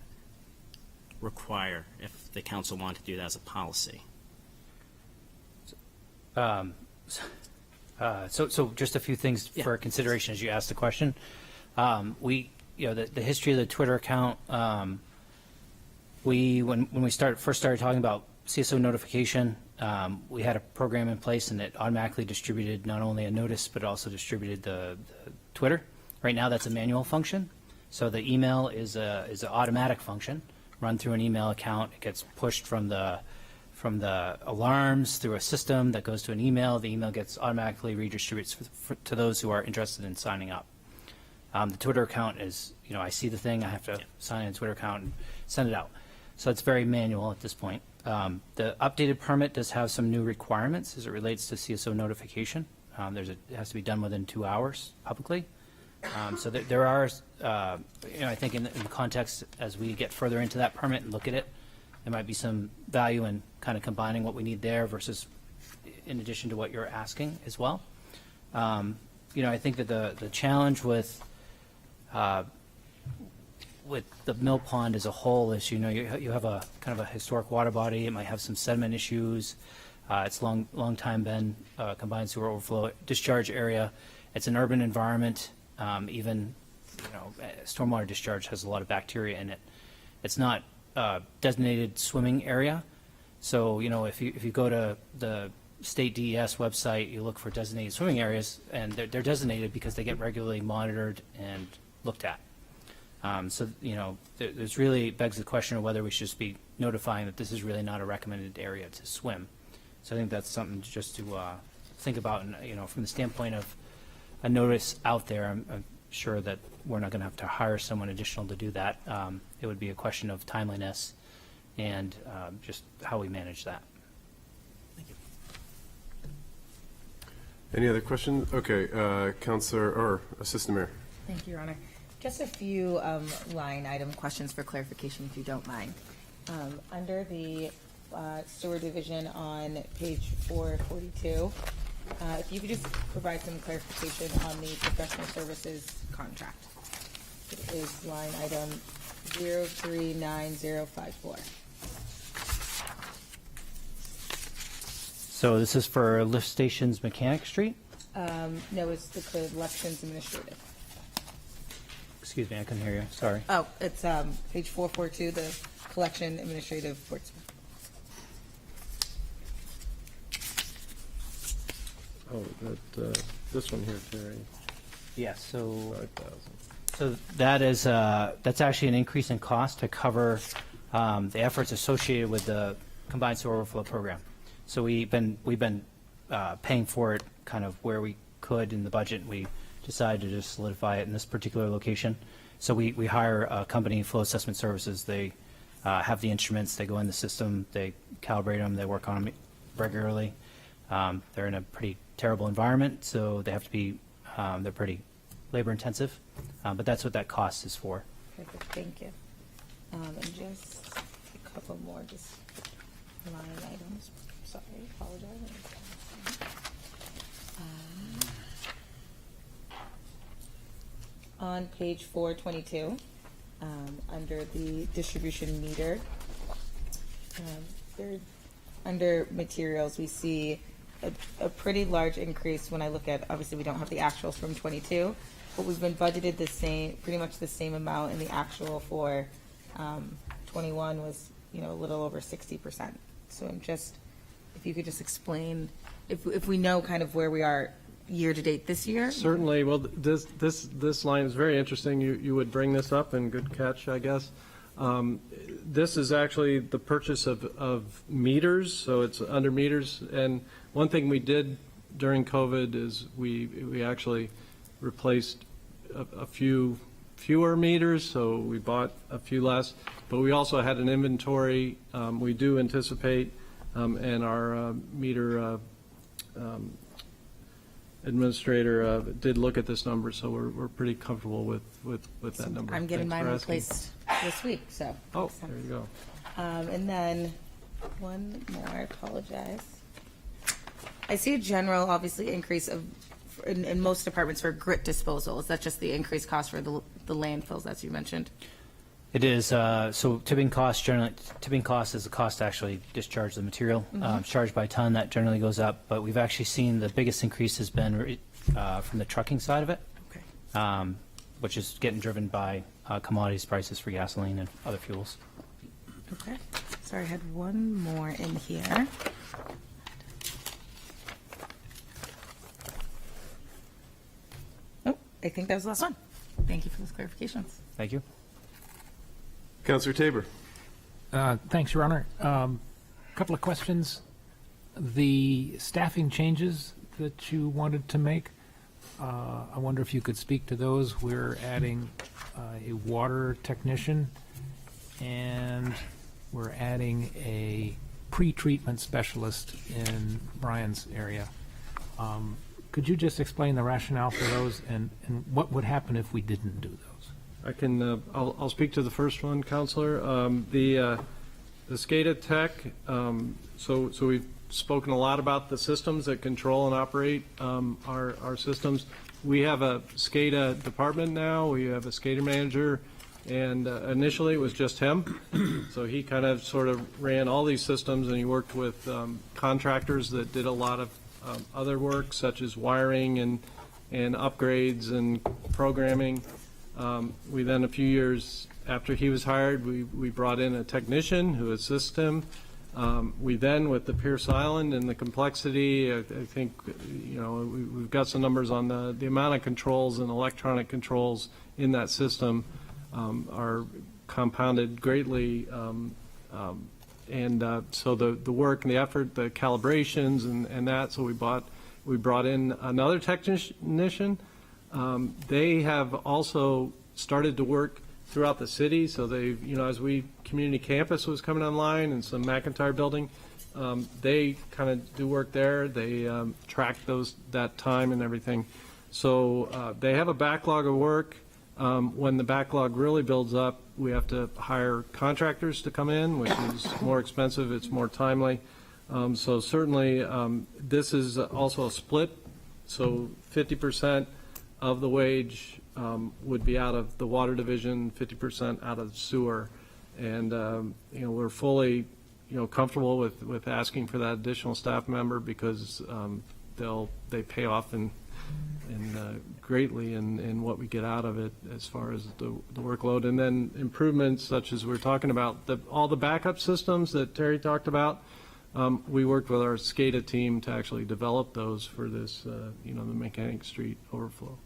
require if the council wanted to do that as a policy? So just a few things for consideration as you asked the question. The history of the Twitter account, when we first started talking about CSO notification, we had a program in place, and it automatically distributed not only a notice but also distributed the Twitter. Right now, that's a manual function. So the email is an automatic function run through an email account. It gets pushed from the alarms through a system that goes to an email. The email gets automatically redistributed to those who are interested in signing up. The Twitter account is, I see the thing, I have to sign in a Twitter account and send it out. So it's very manual at this point. The updated permit does have some new requirements as it relates to CSO notification. It has to be done within 2 hours publicly. So there are, I think in the context, as we get further into that permit and look at it, there might be some value in kind of combining what we need there versus in addition to what you're asking as well. I think that the challenge with the mill pond as a whole is, you have a kind of a historic water body. It might have some sediment issues. It's long time been a combined sewer overflow discharge area. It's an urban environment. Even stormwater discharge has a lot of bacteria in it. It's not a designated swimming area. So, if you go to the state DES website, you look for designated swimming areas, and they're designated because they get regularly monitored and looked at. So, there's really begs the question of whether we should just be notifying that this is really not a recommended area to swim. So I think that's something just to think about, and, from the standpoint of a notice out there, I'm sure that we're not going to have to hire someone additional to do that. It would be a question of timeliness and just how we manage that. Any other questions? Okay, Counselor or Assistant Mayor. Thank you, Your Honor. Just a few line item questions for clarification, if you don't mind. Under the sewer division on page 442, if you could just provide some clarification on the professional services contract. It is line item 039054. So this is for Lift Stations Mechanic Street? No, it's the collections administrative. Excuse me, I couldn't hear you. Sorry. Oh, it's page 442, the collection administrative Portsmouth. Oh, this one here, Terry, Yes, so 5,000. that is, that's actually an increase in cost to cover the efforts associated with the combined sewer overflow program. So we've been paying for it kind of where we could in the budget. We decided to just solidify it in this particular location. So we hire a company, Flow Assessment Services. They have the instruments, they go in the system, they calibrate them, they work on them regularly. They're in a pretty terrible environment, so they have to be, they're pretty labor intensive, but that's what that cost is for. Perfect, thank you. And just a couple more, just line items. Sorry, apologize. On page 422, under the distribution meter, under materials, we see a pretty large increase when I look at, obviously we don't have the actuals from 22, but we've been budgeted the same, pretty much the same amount, and the actual for 21 was, a little over 60%. So I'm just, if you could just explain, if we know kind of where we are year to date this year. Certainly. Well, this line is very interesting. You would bring this up, and good catch, I guess. This is actually the purchase of meters, so it's under meters. And one thing we did during COVID is we actually replaced a few fewer meters, so we bought a few less. But we also had an inventory. We do anticipate, and our meter administrator did look at this number, so we're pretty comfortable with that number. I'm getting Thanks mine for asking. replaced this week, so. Oh, there you go. And then one more, I apologize. I see a general, obviously, increase of, in most departments for grit disposal. Is that just the increased cost for the landfills, as you mentioned? It is, so tipping cost is the cost to actually discharge the material. Charged by ton, that generally goes up, but we've actually seen the biggest increase has been from the trucking side of it, Okay. which is getting driven by commodities prices for gasoline and other fuels. Okay. Sorry, I had one more in here. Oh, I think that was the last one. Thank you for those clarifications. Thank you. Counselor Tabor. Thanks, Your Honor. Couple of questions. The staffing changes that you wanted to make, I wonder if you could speak to those. We're adding a water technician, and we're adding a pre-treatment specialist in Brian's area. Could you just explain the rationale for those and what would happen if we didn't do those? I can, I'll speak to the first one, Counselor. The SCADA tech, so we've spoken a lot about the systems that control and operate our systems. We have a SCADA department now. We have a SCADA manager, and initially it was just him. So he kind of sort of ran all these systems, and he worked with contractors that did a lot of other work, such as wiring and upgrades and programming. We then, a few years after he was hired, we brought in a technician who assists him. We then, with the Pierce Island and the complexity, I think, we've got some numbers on the amount of controls and electronic controls in that system are compounded greatly. So the work and the effort, the calibrations and that, so we brought in another technician. They have also started to work throughout the city, so they've, as community campus was coming online and some McIntyre building, they kind of do work there. They track that time and everything. So they have a backlog of work. When the backlog really builds up, we have to hire contractors to come in, which is more expensive, it's more timely. So certainly, this is also a split, so 50% of the wage would be out of the water division, 50% out of sewer. And, we're fully, comfortable with asking for that additional staff member because they pay off in greatly in what we get out of it as far as the workload. And then improvements such as we're talking about, all the backup systems that Terry talked about, we worked with our SCADA team to actually develop those for this, the Mechanic Street overflow.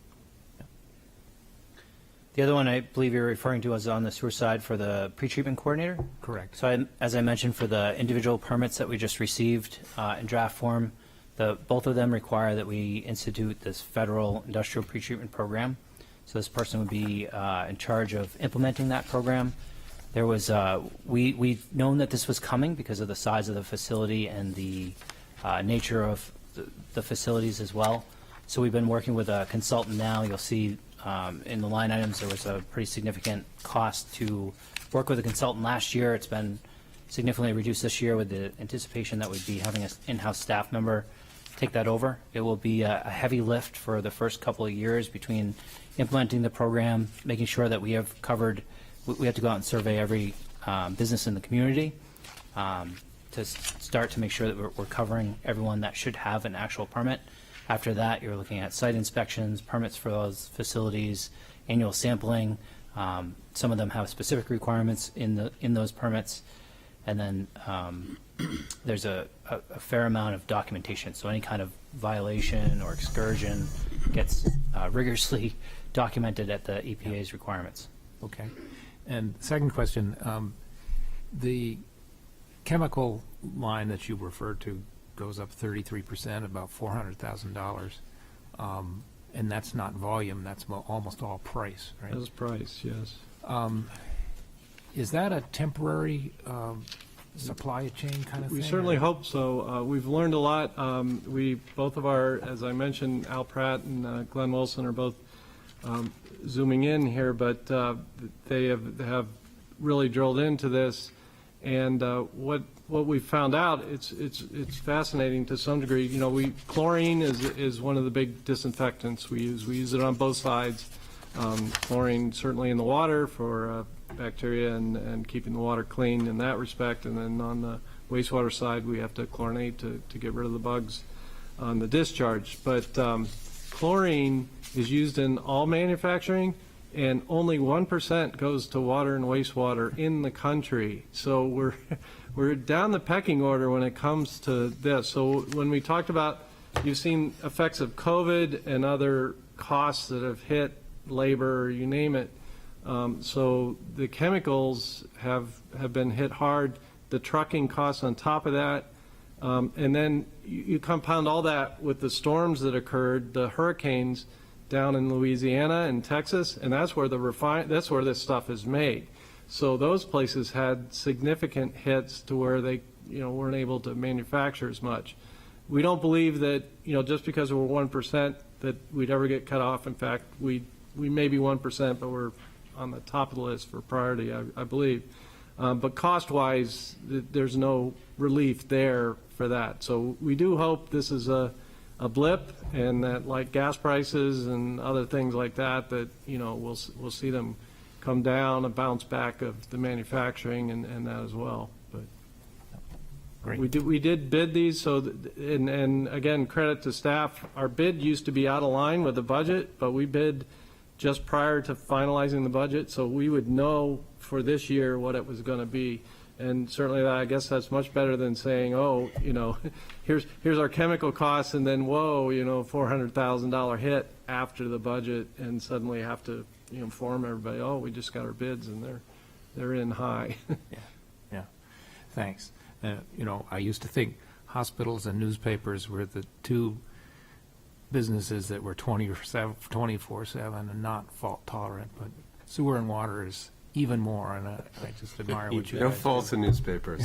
The other one I believe you're referring to was on the sewer side for the pretreatment coordinator? Correct. So as I mentioned, for the individual permits that we just received in draft form, both of them require that we institute this federal industrial pretreatment program. So this person would be in charge of implementing that program. There was, we've known that this was coming because of the size of the facility and the nature of the facilities as well. So we've been working with a consultant now. You'll see in the line items there was a pretty significant cost to work with a consultant last year. It's been significantly reduced this year with the anticipation that we'd be having an in-house staff member take that over. It will be a heavy lift for the first couple of years between implementing the program, making sure that we have covered, we have to go out and survey every business in the community to start to make sure that we're covering everyone that should have an actual permit. After that, you're looking at site inspections, permits for those facilities, annual sampling. Some of them have specific requirements in those permits. And then there's a fair amount of documentation. So any kind of violation or excursion gets rigorously documented at the EPA's requirements. Okay. And second question, the chemical line that you referred to goes up 33%, about $400,000. And that's not volume, that's almost all price, right? That's price, yes. Is that a temporary supply chain kind of thing? We certainly hope so. We've learned a lot. Both of our, as I mentioned, Al Pratt and Glenn Wilson are both zooming in here, but they have really drilled into this. And what we found out, it's fascinating to some degree. Chlorine is one of the big disinfectants we use. We use it on both sides. Chlorine certainly in the water for bacteria and keeping the water clean in that respect. And then on the wastewater side, we have to chlorinate to get rid of the bugs on the discharge. But chlorine is used in all manufacturing, and only 1% goes to water and wastewater in the country. So we're down the pecking order when it comes to this. So when we talked about, you've seen effects of COVID and other costs that have hit labor, you name it. So the chemicals have been hit hard. The trucking costs on top of that. And then you compound all that with the storms that occurred, the hurricanes down in Louisiana and Texas, and that's where that's where this stuff is made. So those places had significant hits to where they weren't able to manufacture as much. We don't believe that, just because we're 1%, that we'd ever get cut off. In fact, we may be 1%, but we're on the top of the list for priority, I believe. But cost-wise, there's no relief there for that. So we do hope this is a blip, and that, like gas prices and other things like that, we'll see them come down, a bounce back of the manufacturing and that as well. But Great. we did bid these, and again, credit to staff. Our bid used to be out of line with the budget, but we bid just prior to finalizing the budget, so we would know for this year what it was going to be. And certainly, I guess that's much better than saying, oh, here's our chemical costs, and then, whoa, $400,000 hit after the budget, and suddenly have to inform everybody, oh, we just got our bids, and they're in high. Yeah, thanks. I used to think hospitals and newspapers were the two businesses that were 24/7 and not fault tolerant, but sewer and water is even more, and I just admire what you No guys do. faults in newspapers.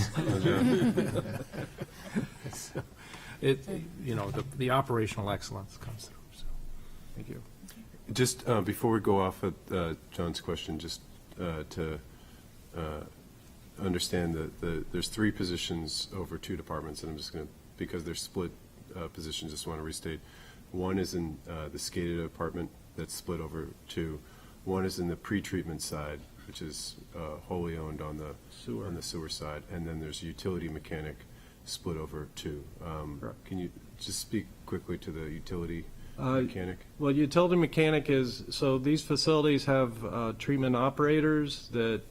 So, the operational excellence comes through, so, thank you. Just before we go off of John's question, just to understand that there's 3 positions over 2 departments, and I'm just going to, because they're split positions, just want to restate. One is in the SCADA department that's split over 2. One is in the pretreatment side, which is wholly owned on the sewer side, and then there's a utility mechanic split over 2. Can you just speak quickly to the utility mechanic? Well, utility mechanic is, so these facilities have treatment operators that,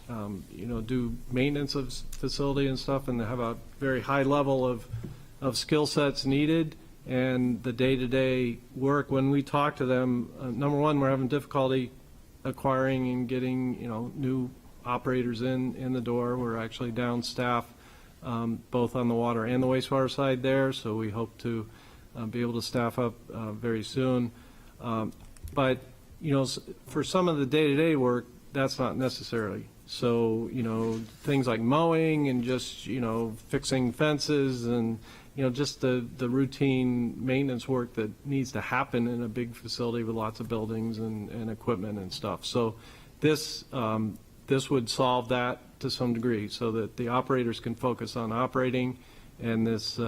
do maintenance of facility and stuff, and they have a very high level of skill sets needed. And the day-to-day work, when we talk to them, number one, we're having difficulty acquiring and getting, new operators in the door. We're actually down staff, both on the water and the wastewater side there, so we hope to be able to staff up very soon. But, for some of the day-to-day work, that's not necessarily. So, things like mowing and just, fixing fences and, just the routine maintenance work that needs to happen in a big facility with lots of buildings and equipment and stuff. So this would solve that to some degree, so that the operators can focus on operating, and this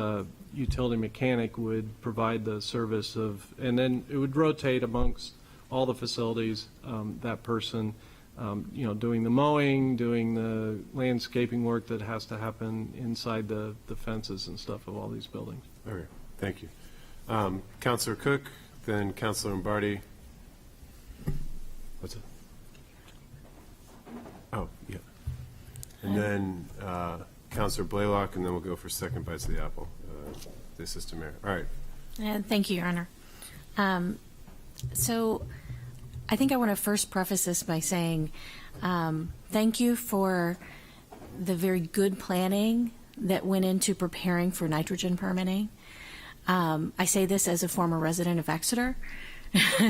utility mechanic would provide the service of, and then it would rotate amongst all the facilities, that person, doing the mowing, doing the landscaping work that has to happen inside the fences and stuff of all these buildings. Okay, thank you. Councilor Cook, then Councilor Lombardi. What's it? Oh, yeah. And then Councilor Blaylock, and then we'll go for second bites of the apple, the Assistant Mayor. All right. Thank you, Your Honor. So I think I want to first preface this by saying thank you for the very good planning that went into preparing for nitrogen permitting. I say this as a former resident of Exeter,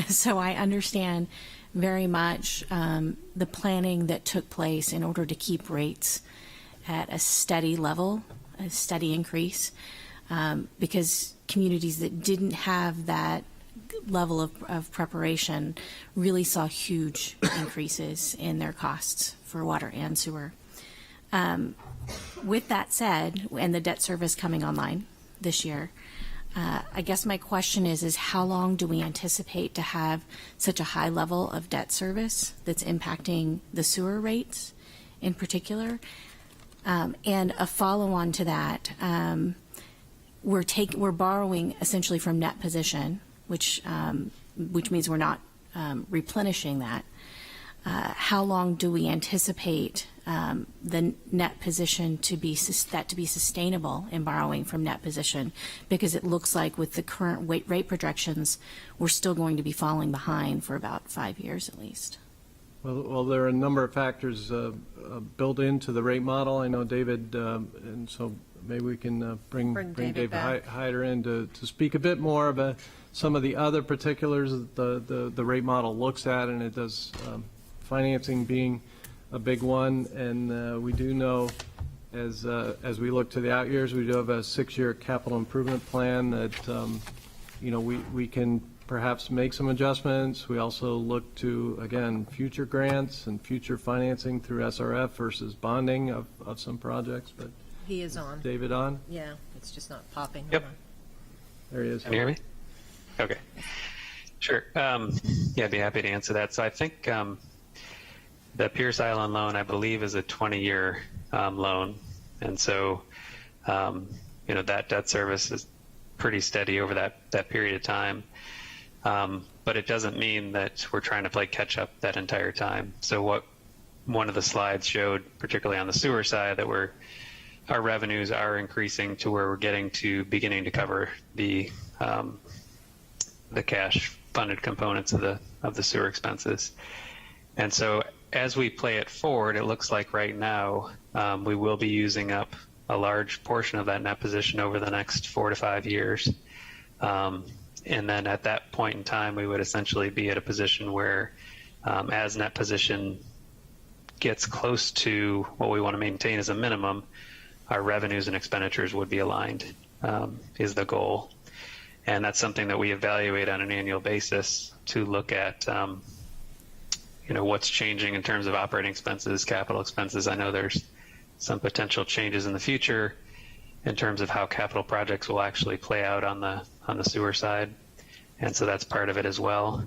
so I understand very much the planning that took place in order to keep rates at a steady level, a steady increase, because communities that didn't have that level of preparation really saw huge increases in their costs for water and sewer. With that said, and the debt service coming online this year, I guess my question is how long do we anticipate to have such a high level of debt service that's impacting the sewer rates in particular? And a follow-on to that, we're borrowing essentially from net position, which means we're not replenishing that. How long do we anticipate the net position to be sustainable in borrowing from net position? Because it looks like with the current rate projections, we're still going to be falling behind for about 5 years at least. Well, there are a number of factors built into the rate model. I know David, and so maybe we can bring David Hyder in to speak a bit more about some of the other particulars that the rate model looks at, and it does financing being a big one. And we do know, as we look to the out years, we do have a 6-year capital improvement plan that, we can perhaps make some adjustments. We also look to, again, future grants and future financing through SRF versus bonding of some projects, but He is on. David on? Yeah, it's just not popping. Yep. Hold on. There he is. Can you hear me? Okay. Sure. Yeah, I'd be happy to answer that. So I think the Pierce Island loan, I believe, is a 20-year loan. And so, that debt service is pretty steady over that period of time. But it doesn't mean that we're trying to play catch up that entire time. So what one of the slides showed, particularly on the sewer side, that our revenues are increasing to where we're beginning to cover the cash funded components of the sewer expenses. And so as we play it forward, it looks like right now we will be using up a large portion of that net position over the next 4 to 5 years. And then at that point in time, we would essentially be at a position where as net position gets close to what we want to maintain as a minimum, our revenues and expenditures would be aligned, is the goal. And that's something that we evaluate on an annual basis to look at, what's changing in terms of operating expenses, capital expenses. I know there's some potential changes in the future in terms of how capital projects will actually play out on the sewer side. And so that's part of it as well.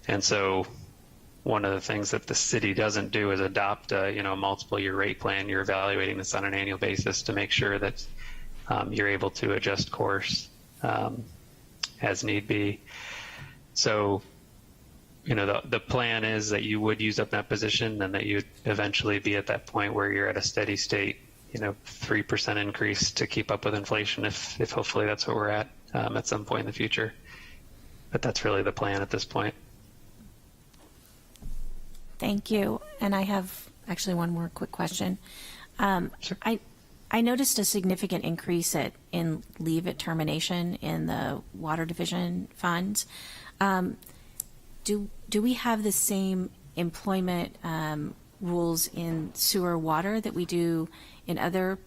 And so one of the things that the city doesn't do is adopt a multiple year rate plan. You're evaluating this on an annual basis to make sure that you're able to adjust course as need be. So, the plan is that you would use up that position and that you'd eventually be at that point where you're at a steady state, 3% increase to keep up with inflation if hopefully that's what we're at some point in the future. But that's really the plan at this point. Thank you. And I have actually one more quick question. Sure. I noticed a significant increase in leave at termination in the water division funds. Do we have the same employment rules in sewer water that we do in other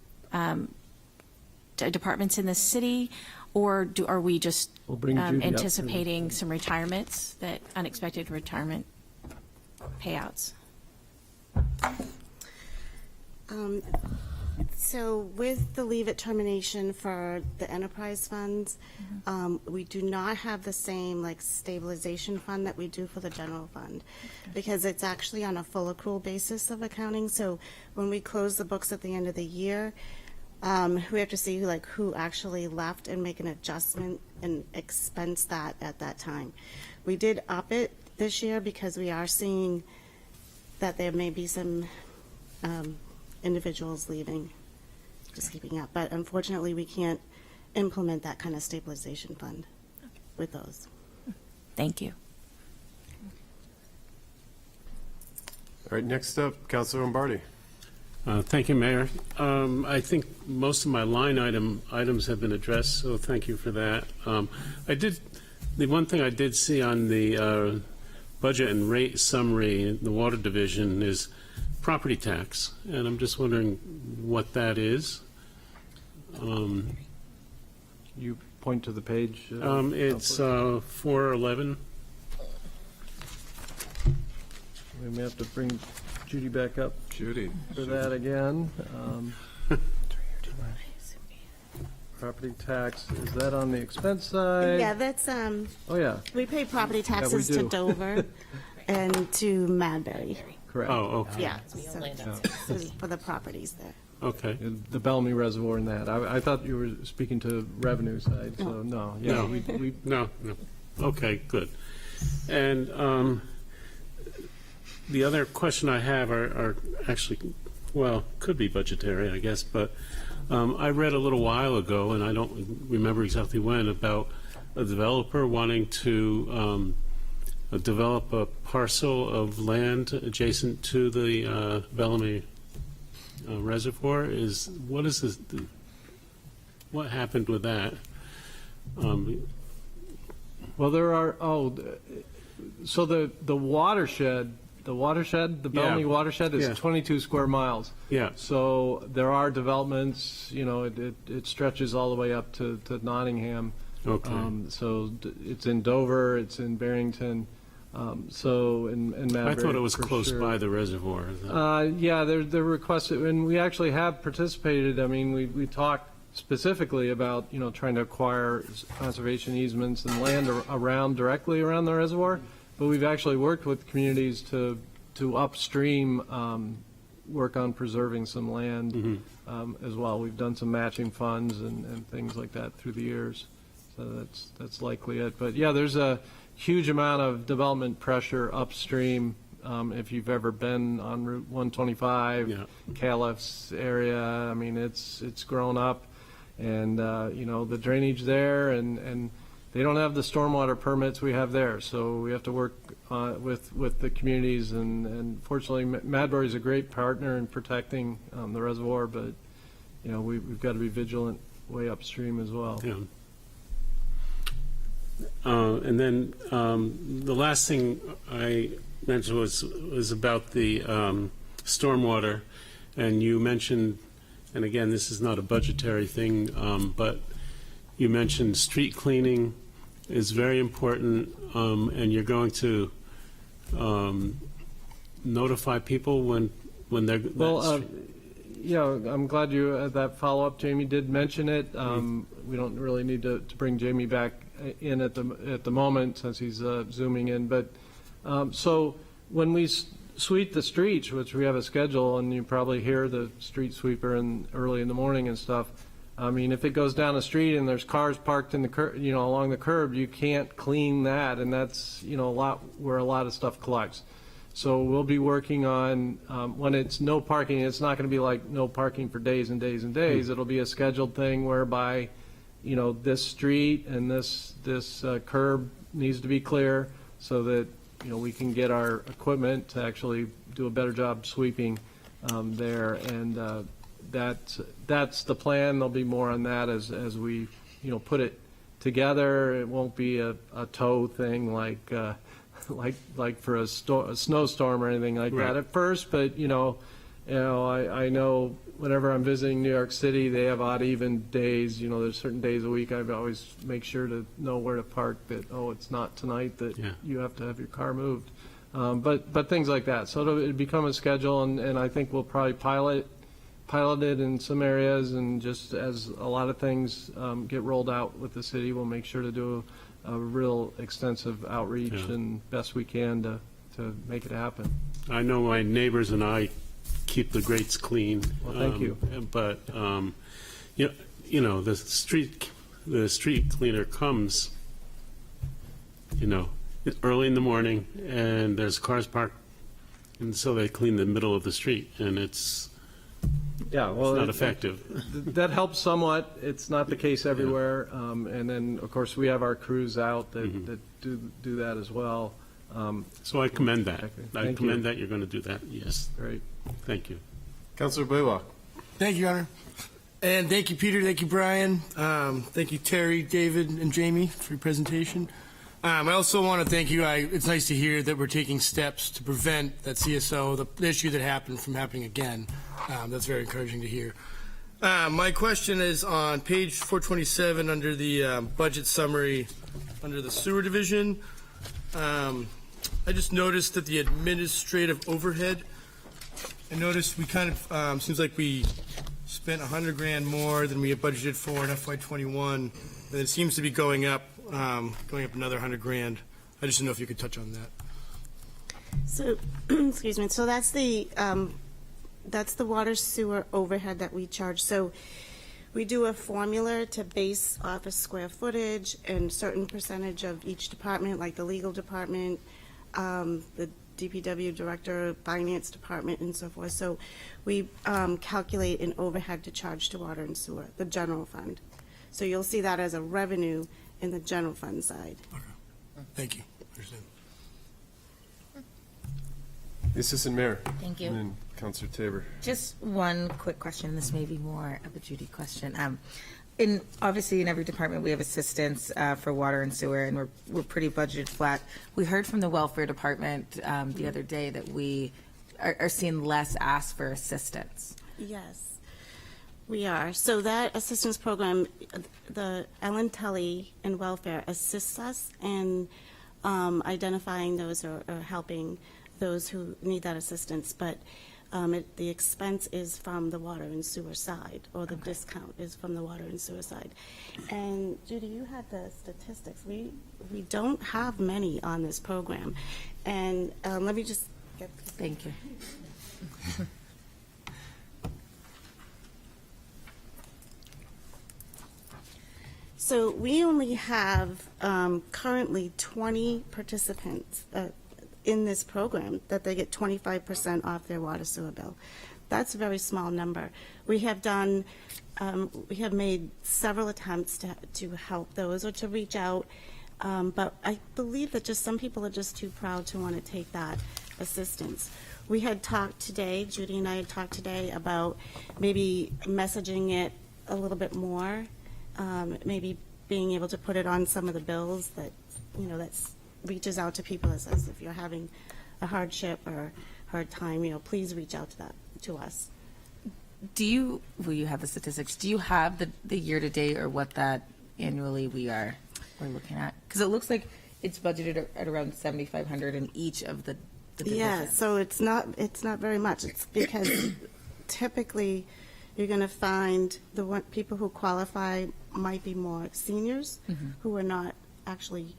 departments in the city? Or are we just We'll bring Judy up. anticipating some retirements, unexpected retirement payouts? So with the leave at termination for the enterprise funds, we do not have the same stabilization fund that we do for the general fund, because it's actually on a full accrual basis of accounting. So when we close the books at the end of the year, we have to see who actually left and make an adjustment and expense that at that time. We did up it this year because we are seeing that there may be some individuals leaving, just keeping up. But unfortunately, we can't implement that kind of stabilization fund with those. Thank you. All right, next up, Councilor Lombardi. Thank you, Mayor. I think most of my line items have been addressed, so thank you for that. The one thing I did see on the budget and rate summary in the water division is property tax, and I'm just wondering what that is. You point to the page. It's 411. We may have to bring Judy back up Judy. for that again. Property tax, is that on the expense side? Yeah, that's, Oh, yeah, we pay property taxes do. to Dover and to Madbury. correct. Oh, okay. Yeah, so this is for the properties there. Okay. The Bellamy Reservoir and that. I thought you were speaking to revenue side, so no. Yeah, No. we No. Okay, good. And the other question I have are actually, could be budgetary, I guess, but I read a little while ago, and I don't remember exactly when, about a developer wanting to develop a parcel of land adjacent to the Bellamy Reservoir. What happened with that? Well, there are, so the watershed the watershed, the Bellamy Yeah. watershed is Yeah. 22 square miles. Yeah. So there are developments, it stretches all the way up to Nottingham. Okay. So it's in Dover, it's in Barrington, so in Madbury. I thought it was for close sure. by the reservoir. Yeah, they're requested, and we actually have participated. I mean, we talked specifically about, trying to acquire conservation easements and land directly around the reservoir, but we've actually worked with communities to upstream work on preserving some land as well. We've done some matching funds and things like that through the years, so that's likely it. But yeah, there's a huge amount of development pressure upstream. If you've ever been on Route 125, Yeah. Califf's area, I mean, it's grown up, and the drainage there, and they don't have the stormwater permits we have there, so we have to work with the communities, and fortunately, Madbury's a great partner in protecting the reservoir, but we've got to be vigilant way upstream as well. Yeah. And then the last thing I mentioned was about the stormwater, and you mentioned, and again, this is not a budgetary thing, but you mentioned street cleaning is very important, and you're going to notify people when they're. Well, I'm glad you had that follow-up. Jamie did mention it. We don't really need to bring Jamie back in at the moment since he's zooming in. But so when we sweep the streets, which we have a schedule, and you probably hear the street sweeper early in the morning and stuff. I mean, if it goes down the street and there's cars parked in the along the curb, you can't clean that, and that's a lot where a lot of stuff collects. So we'll be working on when it's no parking. It's not going to be like no parking for days and days and days. It'll be a scheduled thing whereby, this street and this curb needs to be clear so that we can get our equipment to actually do a better job sweeping there, and that's the plan. There'll be more on that as we put it together. It won't be a tow thing like for a snowstorm or anything like Right. that at first, but I know whenever I'm visiting New York City, they have odd even days. There's certain days a week I always make sure to know where to park, that it's not tonight that you have to have your car moved, but things like that. So it'll become a schedule, and I think we'll probably pilot it in some areas, and just as a lot of things get rolled out with the city, we'll make sure to do a real extensive outreach and best we can to make it happen. I know my neighbors and I keep the grates clean. Well, thank you. But the street cleaner comes, early in the morning, and there's cars parked, and so they clean the middle of the street, and it's not effective. That helps somewhat. It's not the case everywhere. And then, of course, we have our crews out that do that as well. So I commend that. I Thank commend you. that you're going to do that, yes. Great. Thank you. Councilor Blaylock. Thank you, Your Honor. And thank you, Peter. Thank you, Brian. Thank you, Terry, David, and Jamie for your presentation. I also want to thank you. It's nice to hear that we're taking steps to prevent that CSO, the issue that happened, from happening again. That's very encouraging to hear. My question is on page 427 under the budget summary, under the sewer division. I just noticed that the administrative overhead, I noticed we kind of, seems like we spent $100,000 more than we had budgeted for in FY21, and it seems to be going up another $100,000. I just didn't know if you could touch on that. So, excuse me, so that's the water sewer overhead that we charge. So we do a formula to base off of square footage and certain percentage of each department, like the legal department, the DPW director, finance department, and so forth. So we calculate an overhead to charge to water and sewer, the general fund. So you'll see that as a revenue in the general fund side. Thank you. Understand. The Assistant Mayor. Thank you. And then Councilor Tabor. Just one quick question. This may be more of a Judy question. Obviously, in every department, we have assistants for water and sewer, and we're pretty budgeted flat. We heard from the welfare department the other day that we are seeing less ask for assistance. Yes, we are. So that assistance program, the Ellen Tully in welfare assists us in identifying those or helping those who need that assistance, but the expense is from the water and sewer side, or the discount is from the water and sewer side. And Judy, you had the statistics. We don't have many on this program. And let me just get. Thank you. So we only have currently 20 participants in this program that they get 25% off their water sewer bill. That's a very small number. We have done, we have made several attempts to help those or to reach out, but I believe that just some people are just too proud to want to take that assistance. We had talked today, Judy and I had talked today about maybe messaging it a little bit more, maybe being able to put it on some of the bills that, you know, that's reaches out to people and says, if you're having a hardship or hard time, you know, please reach out to us. Will you have the statistics? Do you have the year-to-date or what that annually we're looking at? Because it looks like it's budgeted at around 7,500 in each of the divisions. Yeah, so it's not very much. It's because typically you're going to find people who qualify might be more seniors who are not actually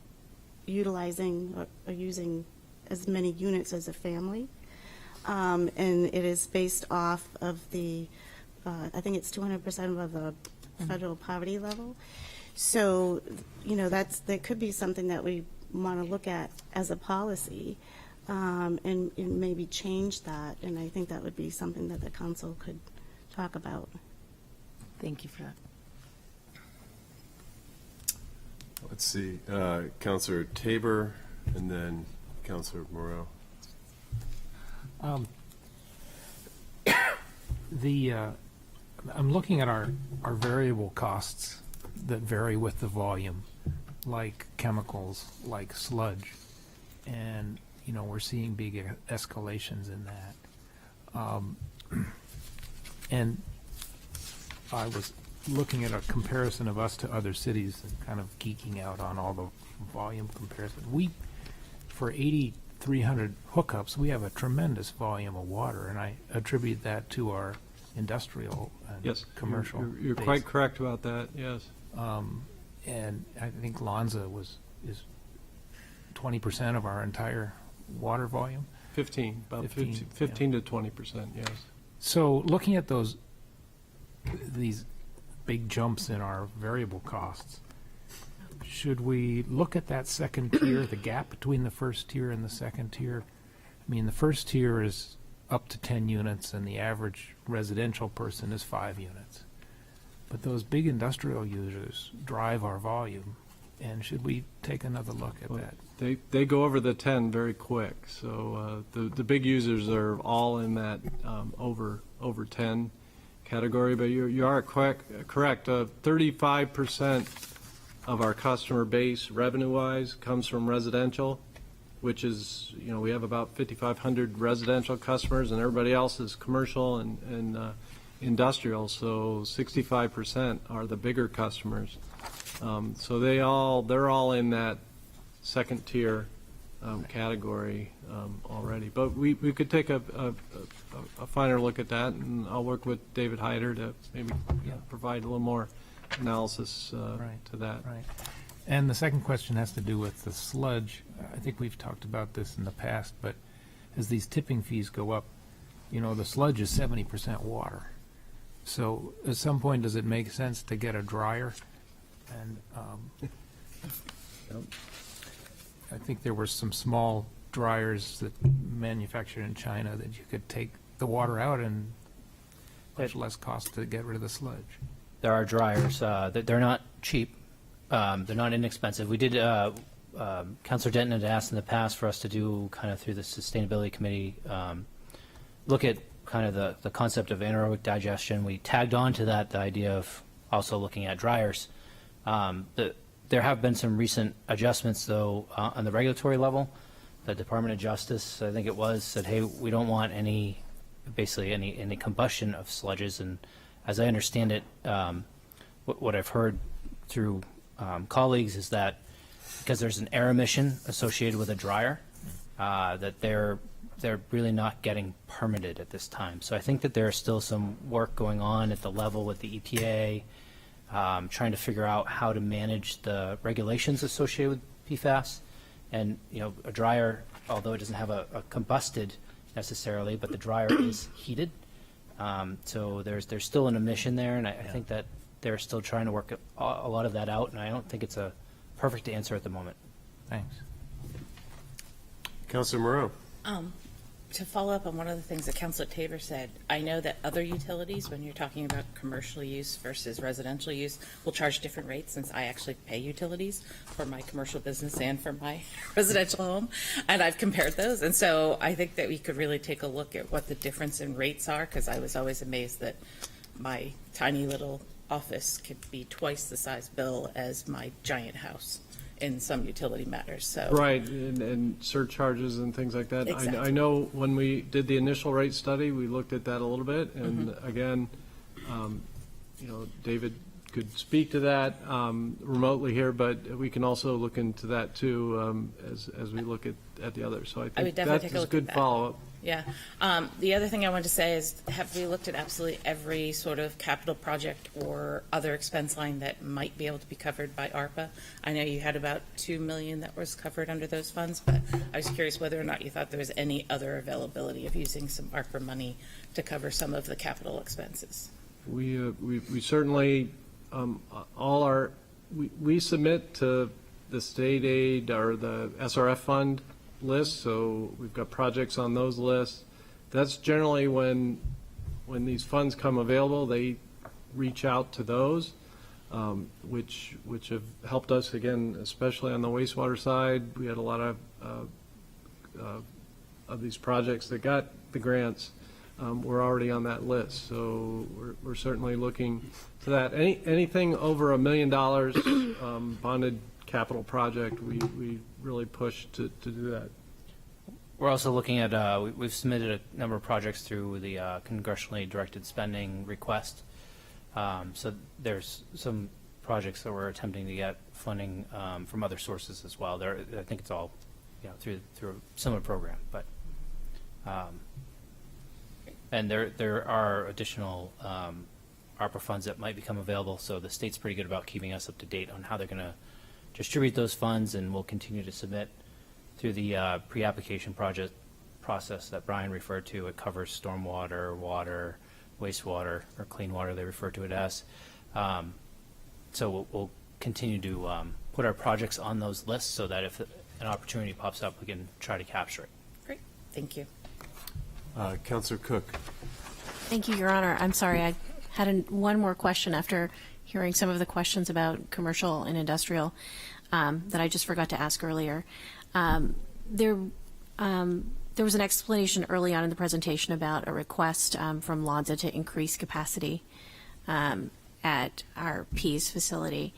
utilizing or using as many units as a family. And it is based off of the, I think it's 200% of the federal poverty level. So, you know, that could be something that we want to look at as a policy and maybe change that. And I think that would be something that the council could talk about. Thank you for that. Let's see, Councilor Tabor, and then Councilor Moreau. I'm looking at our variable costs that vary with the volume, like chemicals, like sludge, and, you know, we're seeing big escalations in that. And I was looking at a comparison of us to other cities and kind of geeking out on all the volume comparison. For 8,300 hookups, we have a tremendous volume of water, and I attribute that to our industrial and Yes, commercial. You're base. quite correct about that, yes. And I think Lonza is 20% of our entire water volume. 15 yeah. to 20%, yes. So looking at these big jumps in our variable costs, should we look at that second tier, the gap between the first tier and the second tier? I mean, the first tier is up to 10 units and the average residential person is 5 units. But those big industrial users drive our volume, and should we take another look at that? They go over the 10 very quick, so the big users are all in that over 10 category, but you are correct. 35% of our customer base revenue-wise comes from residential, which is, you know, we have about 5,500 residential customers, and everybody else is commercial and industrial, so 65% are the bigger customers. So they're all in that second tier category already. But we could take a finer look at that, and I'll work with David Hyder to maybe provide a little more analysis to that. Right. And the second question has to do with the sludge. I think we've talked about this in the past, but as these tipping fees go up, you know, the sludge is 70% water. So at some point, does it make sense to get a dryer? And I think there were some small dryers that manufactured in China that you could take the water out and much less cost to get rid of the sludge. There are dryers. They're not cheap. They're not inexpensive. We did, Councilor Denton had asked in the past for us to do kind of through the Sustainability Committee, look at kind of the concept of anaerobic digestion. We tagged on to that the idea of also looking at dryers. There have been some recent adjustments, though, on the regulatory level. The Department of Justice, I think it was, said, hey, we don't want any combustion of sludges. And as I understand it, what I've heard through colleagues is that because there's an air emission associated with a dryer, that they're really not getting permitted at this time. So I think that there is still some work going on at the level with the EPA, trying to figure out how to manage the regulations associated with PFAS. And, a dryer, although it doesn't have a combusted necessarily, but the dryer is heated. So there's still an emission there, and I think that they're still trying to work a lot of that out, and I don't think it's a perfect answer at the moment. Thanks. Councilor Moreau. To follow up on one of the things that Councilor Tabor said, I know that other utilities, when you're talking about commercial use versus residential use, will charge different rates, since I actually pay utilities for my commercial business and for my residential home, and I've compared those. And so I think that we could really take a look at what the difference in rates are, because I was always amazed that my tiny little office could be twice the size bill as my giant house in some utility matters. So Right, and surcharges and things like that. Exactly. I know when we did the initial rate study, we looked at that a little bit, and again, David could speak to that remotely here, but we can also look into that too as we look at the others. So I would think definitely take a that's a look at good that. follow-up. Yeah. The other thing I wanted to say is, have we looked at absolutely every sort of capital project or other expense line that might be able to be covered by ARPA? I know you had about $2 million that was covered under those funds, but I was curious whether or not you thought there was any other availability of using some ARPA money to cover some of the capital expenses. We certainly, we submit to the state aid or the SRF fund list, so we've got projects on those lists. That's generally when these funds come available, they reach out to those, which have helped us, again, especially on the wastewater side. We had a lot of these projects that got the grants were already on that list, so we're certainly looking to that. Anything over $1 million bonded capital project, we really push to do that. We're also looking at, we've submitted a number of projects through the congressionally directed spending request. So there's some projects that we're attempting to get funding from other sources as well. I think it's all through a similar program, but and there are additional ARPA funds that might become available. So the state's pretty good about keeping us up to date on how they're going to distribute those funds, and we'll continue to submit through the pre-application project process that Brian referred to. It covers stormwater, water, wastewater, or clean water, they refer to it as. So we'll continue to put our projects on those lists so that if an opportunity pops up, we can try to capture it. Great. Thank you. Councilor Cook. Thank you, Your Honor. I'm sorry, I had one more question after hearing some of the questions about commercial and industrial that I just forgot to ask earlier. There was an explanation early on in the presentation about a request from Lonza to increase capacity at our Pease facility.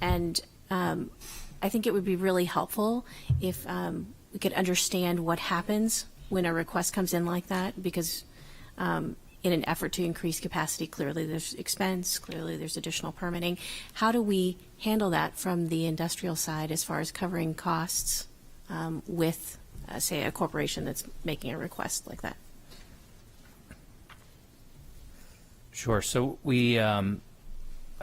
And I think it would be really helpful if we could understand what happens when a request comes in like that, because in an effort to increase capacity, clearly there's expense, clearly there's additional permitting. How do we handle that from the industrial side as far as covering costs with, say, a corporation that's making a request like that? Sure. So we, I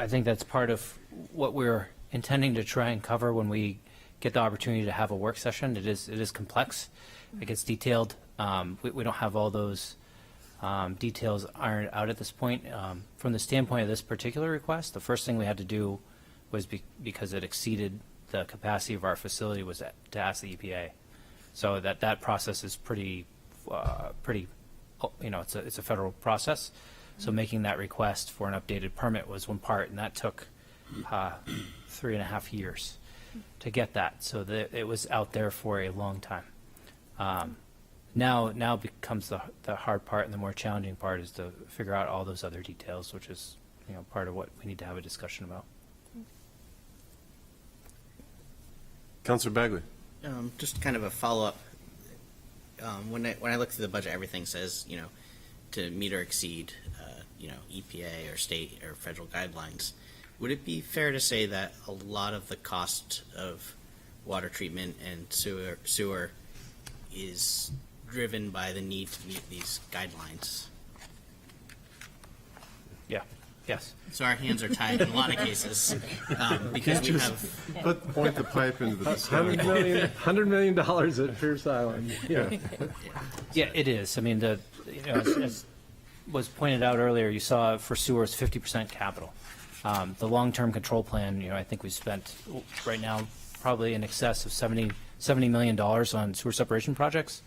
think that's part of what we're intending to try and cover when we get the opportunity to have a work session. It is complex. It gets detailed. We don't have all those details ironed out at this point. From the standpoint of this particular request, the first thing we had to do was because it exceeded the capacity of our facility was to ask the EPA. So that process is pretty, it's a federal process. So making that request for an updated permit was one part, and that took 3.5 years to get that. So it was out there for a long time. Now becomes the hard part, and the more challenging part is to figure out all those other details, which is part of what we need to have a discussion about. Councilor Bagley. Just kind of a follow-up. When I look through the budget, everything says, to meet or exceed, EPA or state or federal guidelines. Would it be fair to say that a lot of the cost of water treatment and sewer is driven by the need to meet these guidelines? Yeah. Yes. So our hands are tied in a lot of cases because we have. Point the pipe into the sky. $100 million at Pierce Island. Yeah. Yeah, it is. I mean, as was pointed out earlier, you saw for sewers 50% capital. The long-term control plan, I think we spent right now probably in excess of $70 million on sewer separation projects.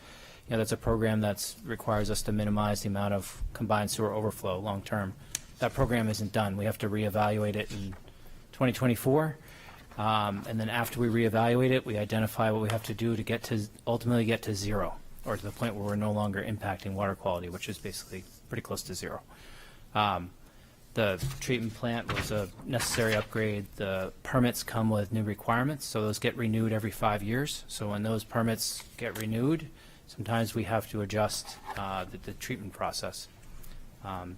That's a program that requires us to minimize the amount of combined sewer overflow long-term. That program isn't done. We have to reevaluate it in 2024. And then after we reevaluate it, we identify what we have to do to ultimately get to zero, or to the point where we're no longer impacting water quality, which is basically pretty close to zero. The treatment plant was a necessary upgrade. The permits come with new requirements, so those get renewed every 5 years. So when those permits get renewed, sometimes we have to adjust the treatment process.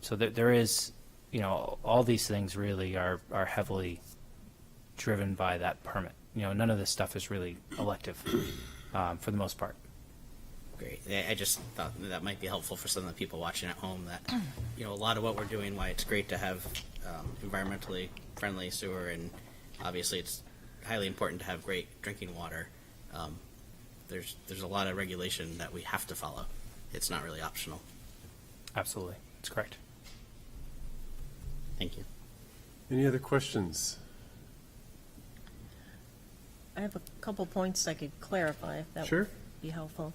So there is, all these things really are heavily driven by that permit. None of this stuff is really elective for the most part. Great. I just thought that might be helpful for some of the people watching at home that, a lot of what we're doing, why it's great to have environmentally friendly sewer, and obviously it's highly important to have great drinking water. There's a lot of regulation that we have to follow. It's not really optional. Absolutely. That's correct. Thank you. Any other questions? I have a couple points I could clarify if that Sure. would be helpful.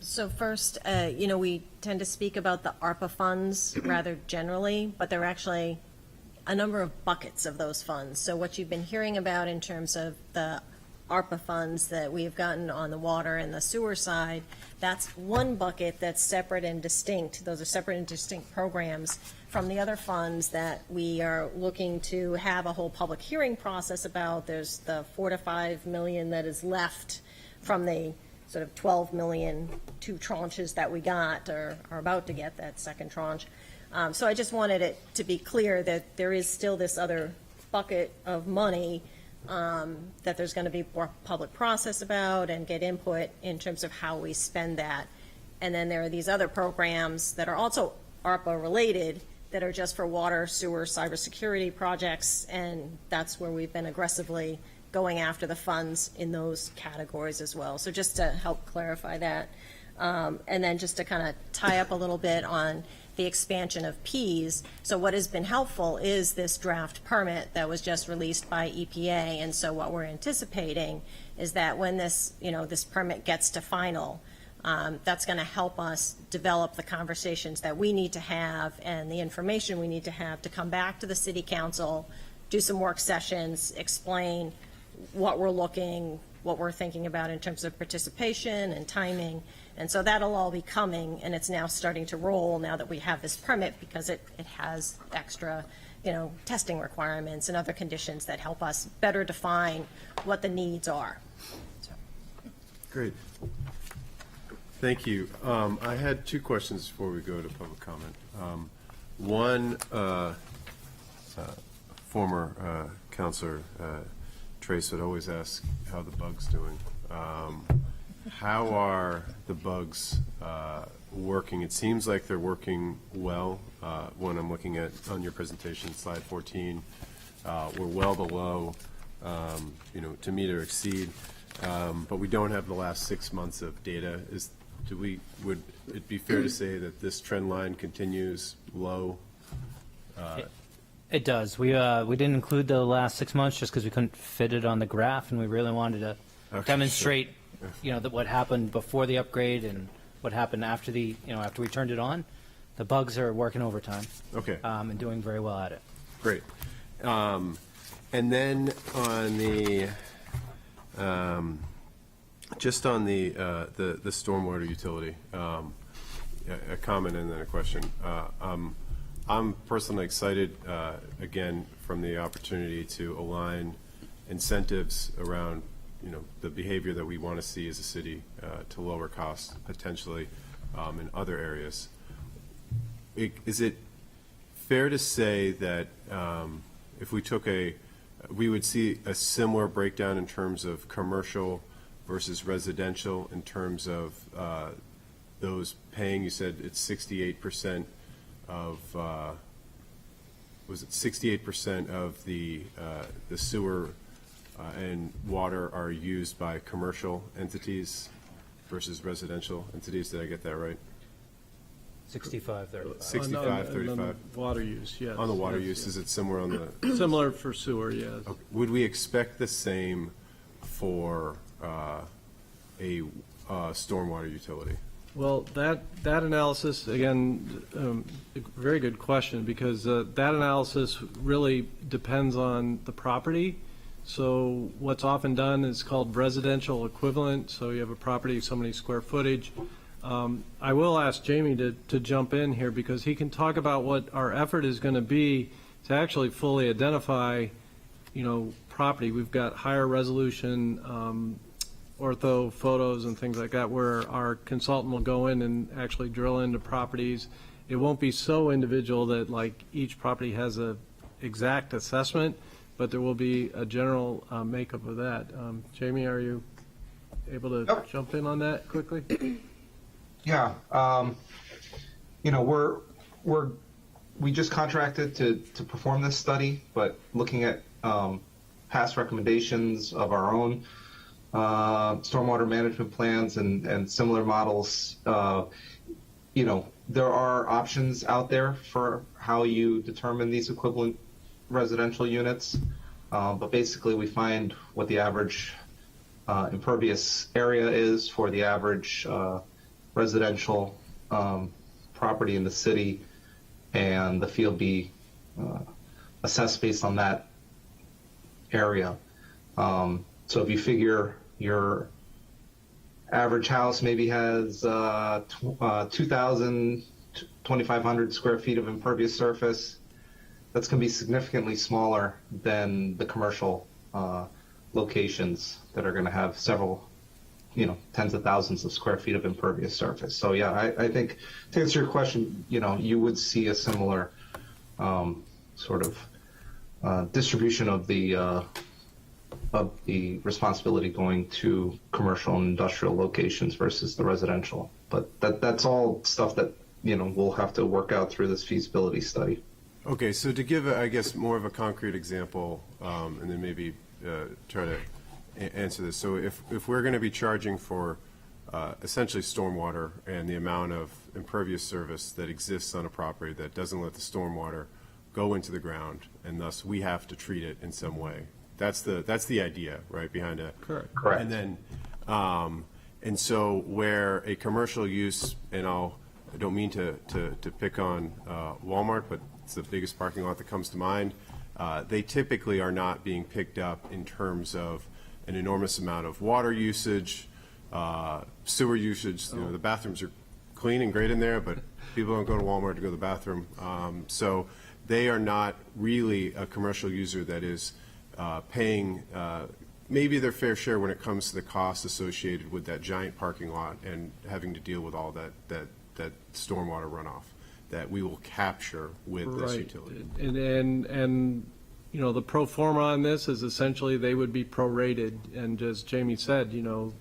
So first, we tend to speak about the ARPA funds rather generally, but there are actually a number of buckets of those funds. So what you've been hearing about in terms of the ARPA funds that we've gotten on the water and the sewer side, that's one bucket that's separate and distinct. Those are separate and distinct programs from the other funds that we are looking to have a whole public hearing process about. There's the 4 to 5 million that is left from the sort of 12 million, 2 tranches that we got or are about to get, that second tranche. So I just wanted it to be clear that there is still this other bucket of money that there's going to be more public process about and get input in terms of how we spend that. And then there are these other programs that are also ARPA related that are just for water, sewer, cybersecurity projects, and that's where we've been aggressively going after the funds in those categories as well. So just to help clarify that. And then just to kind of tie up a little bit on the expansion of Ps. So what has been helpful is this draft permit that was just released by EPA. And so what we're anticipating is that when this, this permit gets to final, that's going to help us develop the conversations that we need to have and the information we need to have to come back to the city council, do some work sessions, explain what we're thinking about in terms of participation and timing. And so that'll all be coming, and it's now starting to roll now that we have this permit because it has extra, testing requirements and other conditions that help us better define what the needs are. So. Great. Thank you. I had 2 questions before we go to public comment. One, former counselor Trace would always ask how the bug's doing. How are the bugs working? It seems like they're working well. When I'm looking at on your presentation, slide 14, we're well below, to meet or exceed, but we don't have the last 6 months of data. Would it be fair to say that this trend line continues low? It does. We didn't include the last 6 months just because we couldn't fit it on the graph, and we really wanted to demonstrate, that what happened before the upgrade and what happened after after we turned it on. The bugs are working overtime. Okay. And doing very well at it. Great. And then on the just on the stormwater utility, a comment and then a question. I'm personally excited, again, from the opportunity to align incentives around, the behavior that we want to see as a city to lower costs potentially in other areas. Is it fair to say that if we took we would see a similar breakdown in terms of commercial versus residential in terms of those paying? You said it's 68% of, was it 68% of the sewer and water are used by commercial entities versus residential entities? Did I get that right? 65-35. 65-35. Water use, yes. On the water Yes, use, yes. is it similar on the? Similar for sewer, yes. Okay. Would we expect the same for a stormwater utility? Well, that analysis, again, a very good question, because that analysis really depends on the property. So what's often done is called residential equivalent, so you have a property, so many square footage. I will ask Jamie to jump in here, because he can talk about what our effort is going to be to actually fully identify, property. We've got higher resolution ortho photos and things like that, where our consultant will go in and actually drill into properties. It won't be so individual that like each property has a exact assessment, but there will be a general makeup of that. Jamie, are you able to jump in on that quickly? Yeah, we just contracted to perform this study, but looking at past recommendations of our own stormwater management plans and similar models, there are options out there for how you determine these equivalent residential units, but basically we find what the average impervious area is for the average residential property in the city, and the fee will be assessed based on that area. So if you figure your average house maybe has 2,000, 2,500 square feet of impervious surface, that's going to be significantly smaller than the commercial locations that are going to have several, tens of thousands of square feet of impervious surface. So yeah, I think to answer your question, you would see a similar sort of distribution of the responsibility going to commercial and industrial locations versus the residential. But that's all stuff that, we'll have to work out through this feasibility study. Okay, so to give, I guess, more of a concrete example, and then maybe try to answer this. So if we're going to be charging for essentially stormwater and the amount of impervious surface that exists on a property that doesn't let the stormwater go into the ground, and thus we have to treat it in some way. That's the idea, right, behind it. Correct. And then, and so where a commercial use, and I don't mean to pick on Walmart, but it's the biggest parking lot that comes to mind. They typically are not being picked up in terms of an enormous amount of water usage, sewer usage. The bathrooms are clean and great in there, but people don't go to Walmart to go to the bathroom. So they are not really a commercial user that is paying maybe their fair share when it comes to the cost associated with that giant parking lot and having to deal with all that stormwater runoff that we will capture with this utility. And the pro forma on this is essentially they would be prorated, and as Jamie said,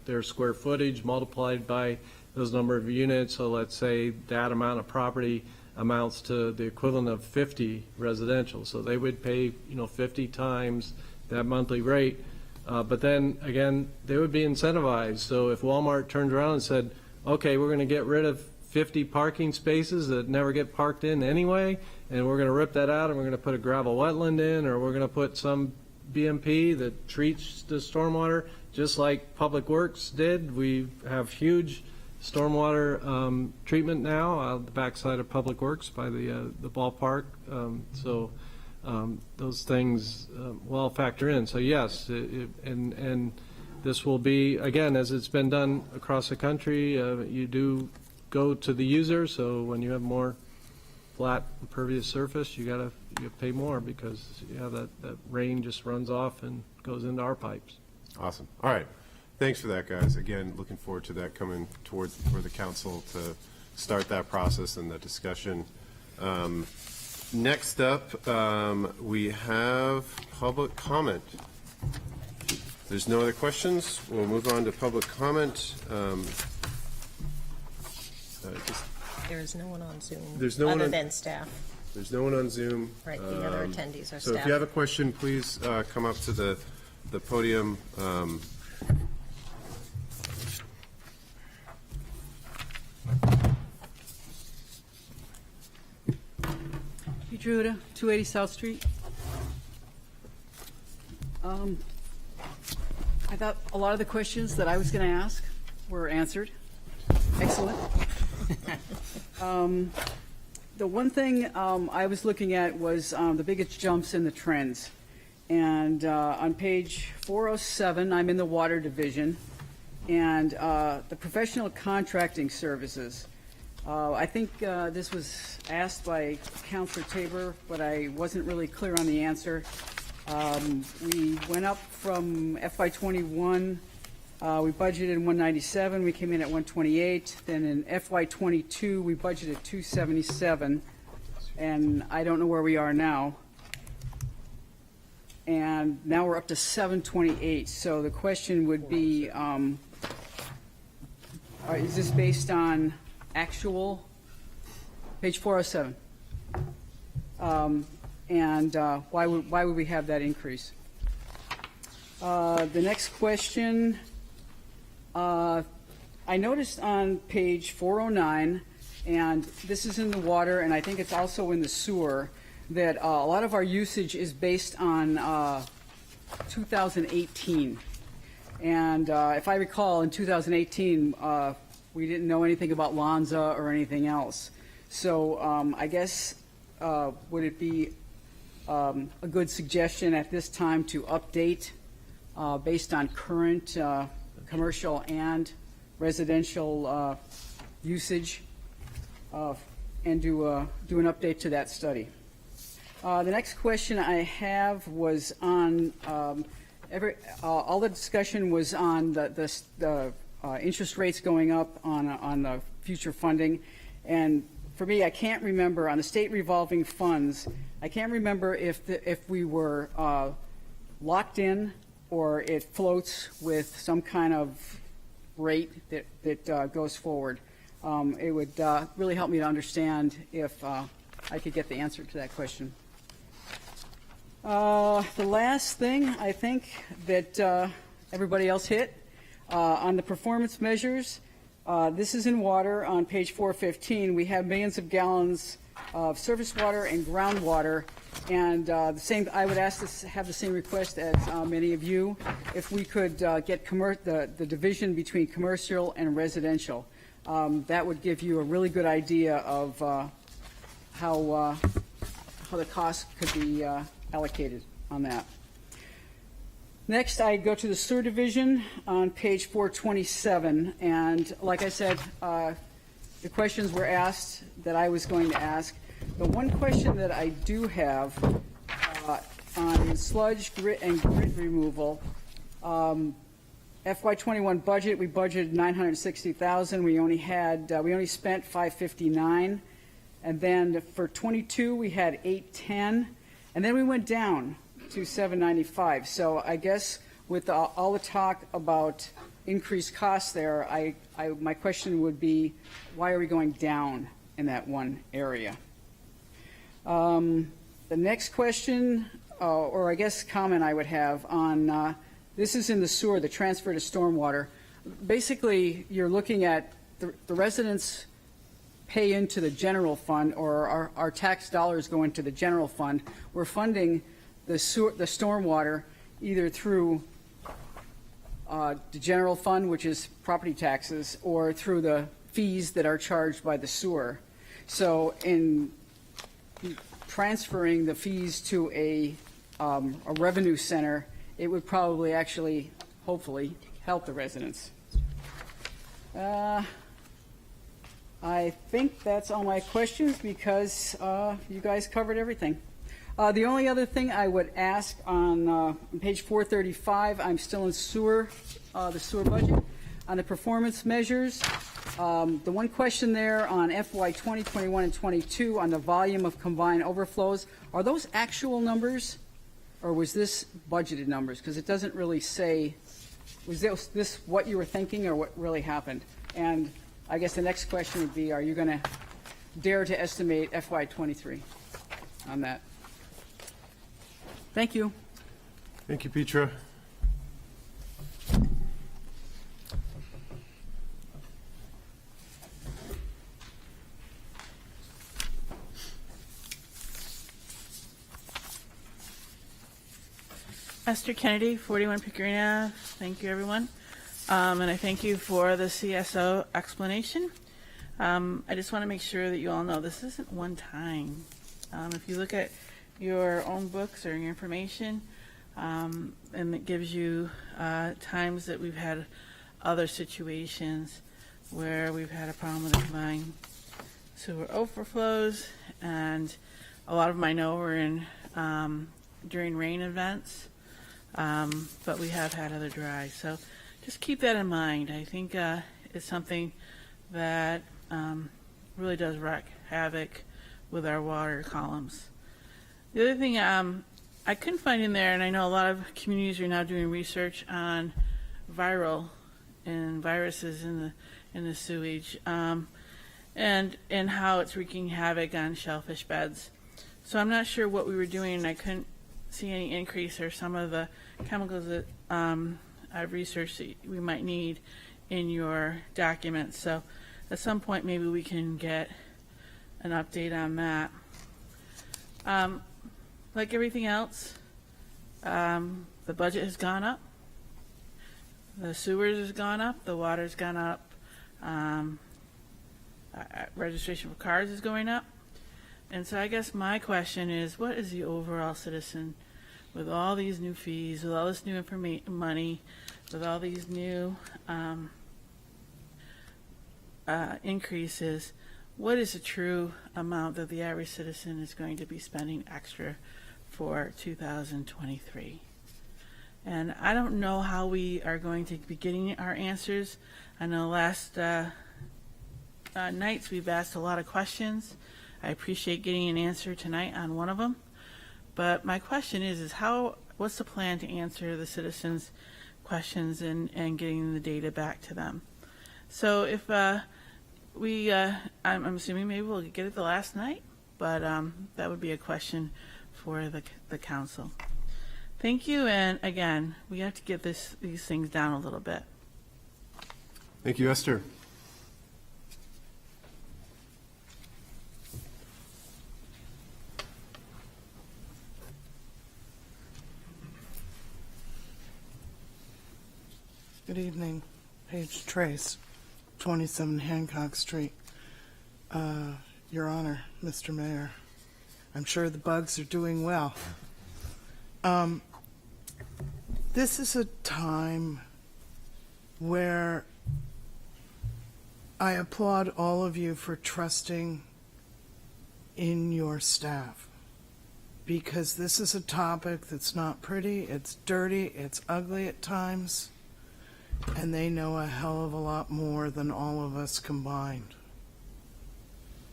their square footage multiplied by those number of units. So let's say that amount of property amounts to the equivalent of 50 residential. So they would pay 50 times that monthly rate. But then again, they would be incentivized. So if Walmart turned around and said, okay, we're going to get rid of 50 parking spaces that never get parked in anyway, and we're going to rip that out and we're going to put a gravel wetland in, or we're going to put some BMP that treats the stormwater just like Public Works did. We have huge stormwater treatment now out the backside of Public Works by the ballpark. So those things will factor in. So yes, and this will be, again, as it's been done across the country, you do go to the user. So when you have more flat impervious surface, you pay more because, that rain just runs off and goes into our pipes. Awesome. All right. Thanks for that, guys. Again, looking forward to that coming for the council to start that process and that discussion. Next up, we have public comment. If there's no other questions, we'll move on to public comment. There is no one on Zoom. There's no one other on- than staff. There's no one on Zoom. Right, the other attendees are So if staff. you have a question, please come up to the podium. Druda, 280 South Street. I thought a lot of the questions that I was going to ask were answered. Excellent. The one thing I was looking at was the biggest jumps in the trends. And on page 407, I'm in the water division, and the professional contracting services. I think this was asked by Councilor Tabor, but I wasn't really clear on the answer. We went up from FY21, we budgeted 197, we came in at 128. Then in FY22, we budgeted 277, and I don't know where we are now. And now we're up to 728. So the question would be, is this based on actual? Page 407. And why would we have that increase? The next question, I noticed on page 409, and this is in the water, and I think it's also in the sewer, that a lot of our usage is based on 2018. And if I recall, in 2018, we didn't know anything about Lonza or anything else. So I guess, would it be a good suggestion at this time to update based on current commercial and residential usage and do an update to that study? The next question I have was on all the discussion was on the interest rates going up on the future funding, and for me, I can't remember on the state revolving funds. I can't remember if we were locked in or it floats with some kind of rate that goes forward. It would really help me to understand if I could get the answer to that question. The last thing I think that everybody else hit on the performance measures, this is in water on page 415. We have millions of gallons of surface water and groundwater, and I would ask to have the same request as many of you, if we could get the division between commercial and residential. That would give you a really good idea of how the cost could be allocated on that. Next, I go to the sewer division on page 427, and like I said, the questions were asked that I was going to ask. The one question that I do have on sludge, grit, and grit removal, FY21 budget, we budgeted $960,000. We only spent $559, and then for 22 we had $810, and then we went down to $795. So I guess with all the talk about increased costs there, my question would be, why are we going down in that one area? The next question, or I guess comment I would have on, this is in the sewer, the transfer to stormwater. Basically, you're looking at the residents pay into the general fund, or our tax dollars go into the general fund. We're funding the stormwater either through the general fund, which is property taxes, or through the fees that are charged by the sewer. So in transferring the fees to a revenue center, it would probably actually, hopefully, help the residents. I think that's all my questions because you guys covered everything. The only other thing I would ask on page 435, I'm still in sewer, the sewer budget. On the performance measures, the one question there on FY 20, 21, and 22 on the volume of combined overflows, are those actual numbers or was this budgeted numbers? Because it doesn't really say, was this what you were thinking or what really happened? And I guess the next question would be, are you going to dare to estimate FY 23 on that? Thank you. Thank you, Petra. Esther Kennedy, 41 Pickering Ave. Thank you, everyone. And I thank you for the CSO explanation. I just want to make sure that you all know this isn't one time. If you look at your own books or your information, and it gives you times that we've had other situations where we've had a problem with the combined sewer overflows, and a lot of them I know were in during rain events. But we have had other dries. So just keep that in mind. I think it's something that really does wreak havoc with our water columns. The other thing I couldn't find in there, and I know a lot of communities are now doing research on viruses in the sewage, and how it's wreaking havoc on shellfish beds. So I'm not sure what we were doing, and I couldn't see any increase or some of the chemicals that I've researched that we might need in your documents. So at some point maybe we can get an update on that. Like everything else, the budget has gone up. The sewers has gone up. The water's gone up. Registration for cars is going up. And so I guess my question is, what is the overall citizen with all these new fees, with all this new money, with all these new increases, what is the true amount that the average citizen is going to be spending extra for 2023? And I don't know how we are going to be getting our answers. I know last nights we've asked a lot of questions. I appreciate getting an answer tonight on one of them. But my question is what's the plan to answer the citizens' questions and getting the data back to them? So if I'm assuming maybe we'll get it the last night, but that would be a question for the council. Thank you, and again, we have to get these things down a little bit. Thank you, Esther. Good evening, Paige Trace, 27 Hancock Street. Your Honor, Mr. Mayor, I'm sure the bugs are doing well. This is a time where I applaud all of you for trusting in your staff, because this is a topic that's not pretty, it's dirty, it's ugly at times, and they know a hell of a lot more than all of us combined.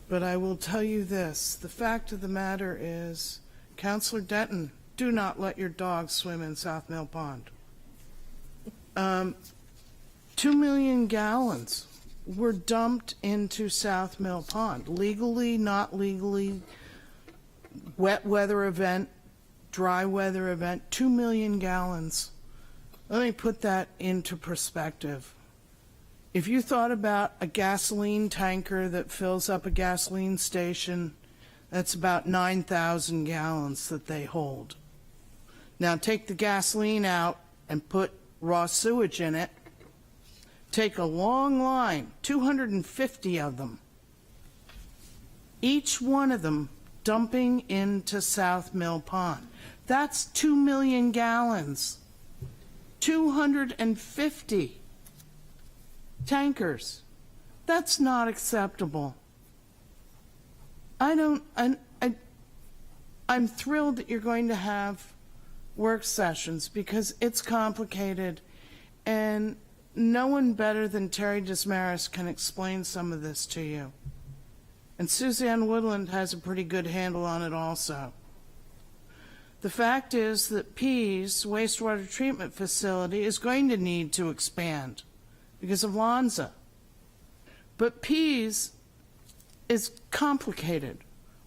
But I will tell you this, the fact of the matter is, Councilor Denton, do not let your dog swim in South Mill Pond. 2 million gallons were dumped into South Mill Pond, legally, not legally, wet weather event, dry weather event, 2 million gallons. Let me put that into perspective. If you thought about a gasoline tanker that fills up a gasoline station, that's about 9,000 gallons that they hold. Now take the gasoline out and put raw sewage in it. Take a long line, 250 of them. Each one of them dumping into South Mill Pond. That's 2 million gallons. 250 tankers That's not acceptable. I'm thrilled that you're going to have work sessions because it's complicated, and no one better than Terry Desmarais can explain some of this to you. And Suzanne Woodland has a pretty good handle on it also. The fact is that Pease wastewater treatment facility is going to need to expand because of Lonza. But Pease is complicated.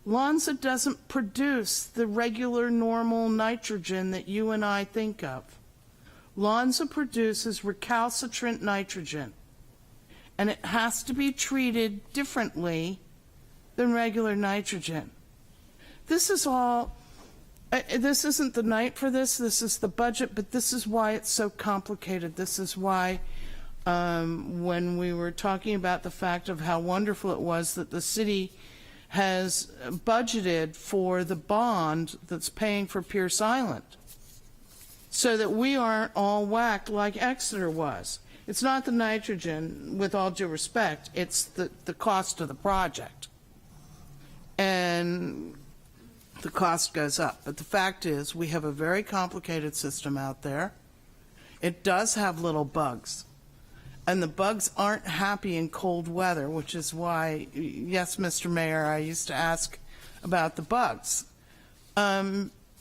Lonza doesn't produce the regular normal nitrogen that you and I think of. Lonza produces recalcitrant nitrogen, and it has to be treated differently than regular nitrogen. This is all, this isn't the night for this is the budget, but this is why it's so complicated. This is why when we were talking about the fact of how wonderful it was that the city has budgeted for the bond that's paying for Pierce Island, so that we aren't all whacked like Exeter was. It's not the nitrogen, with all due respect, it's the cost of the project. And the cost goes up. But the fact is, we have a very complicated system out there. It does have little bugs. And the bugs aren't happy in cold weather, which is why, yes, Mr. Mayor, I used to ask about the bugs.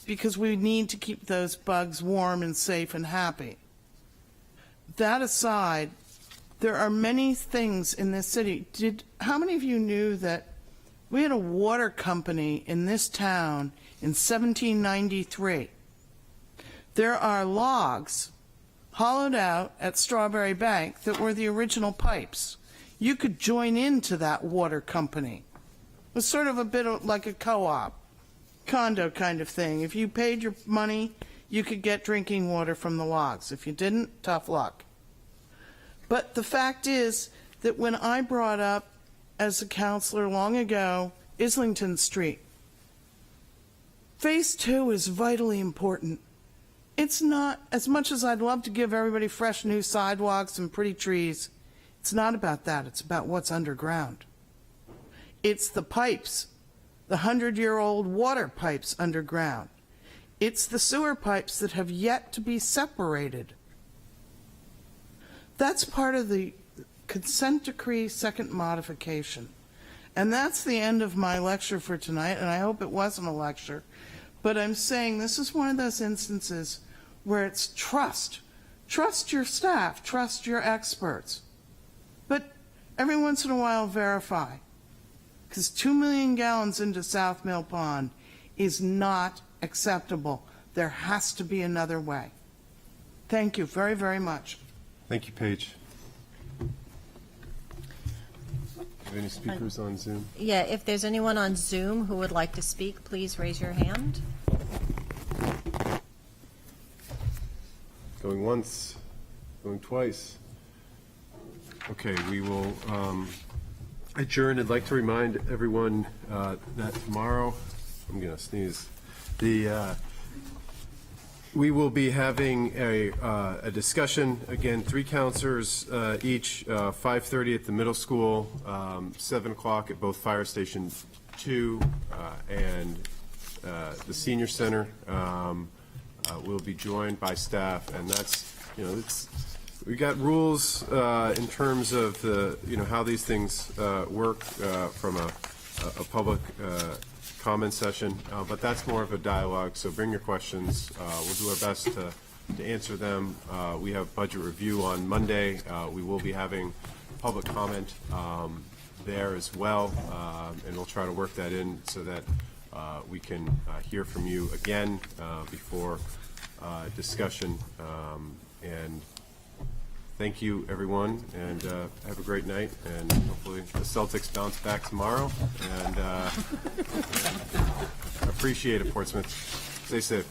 Because we need to keep those bugs warm and safe and happy. That aside, there are many things in this city. How many of you knew that we had a water company in this town in 1793? There are logs hollowed out at Strawberry Bank that were the original pipes. You could join into that water company. It was sort of a bit like a co-op, condo kind of thing. If you paid your money, you could get drinking water from the logs. If you didn't, tough luck. But the fact is that when I brought up, as a counselor long ago, Islington Street, Phase 2 is vitally important. It's not, as much as I'd love to give everybody fresh new sidewalks and pretty trees, it's not about that. It's about what's underground. It's the pipes, the 100-year-old water pipes underground. It's the sewer pipes that have yet to be separated. That's part of the consent decree second modification. And that's the end of my lecture for tonight, and I hope it wasn't a lecture. But I'm saying this is one of those instances where it's trust. Trust your staff, trust your experts. But every once in a while, verify. Because 2 million gallons into South Mill Pond is not acceptable. There has to be another way. Thank you very, very much. Thank you, Paige. Have any speakers on Zoom? Yeah, if there's anyone on Zoom who would like to speak, please raise your hand. Going once, going twice. Okay, we will adjourn. I'd like to remind everyone that tomorrow, I'm going to sneeze, we will be having a discussion, again, 3 counselors each, 5:30 at the middle school, 7 o'clock at both Fire Station 2 and the Senior Center. We'll be joined by staff, and that's, we got rules in terms of how these things work from a public comment session, but that's more of a dialogue, so bring your questions. We'll do our best to answer them. We have budget review on Monday. We will be having public comment there as well, and we'll try to work that in so that we can hear from you again before discussion. And thank you, everyone, and have a great night. And hopefully the Celtics bounce back tomorrow. And appreciate it, Portsmouth. Stay safe.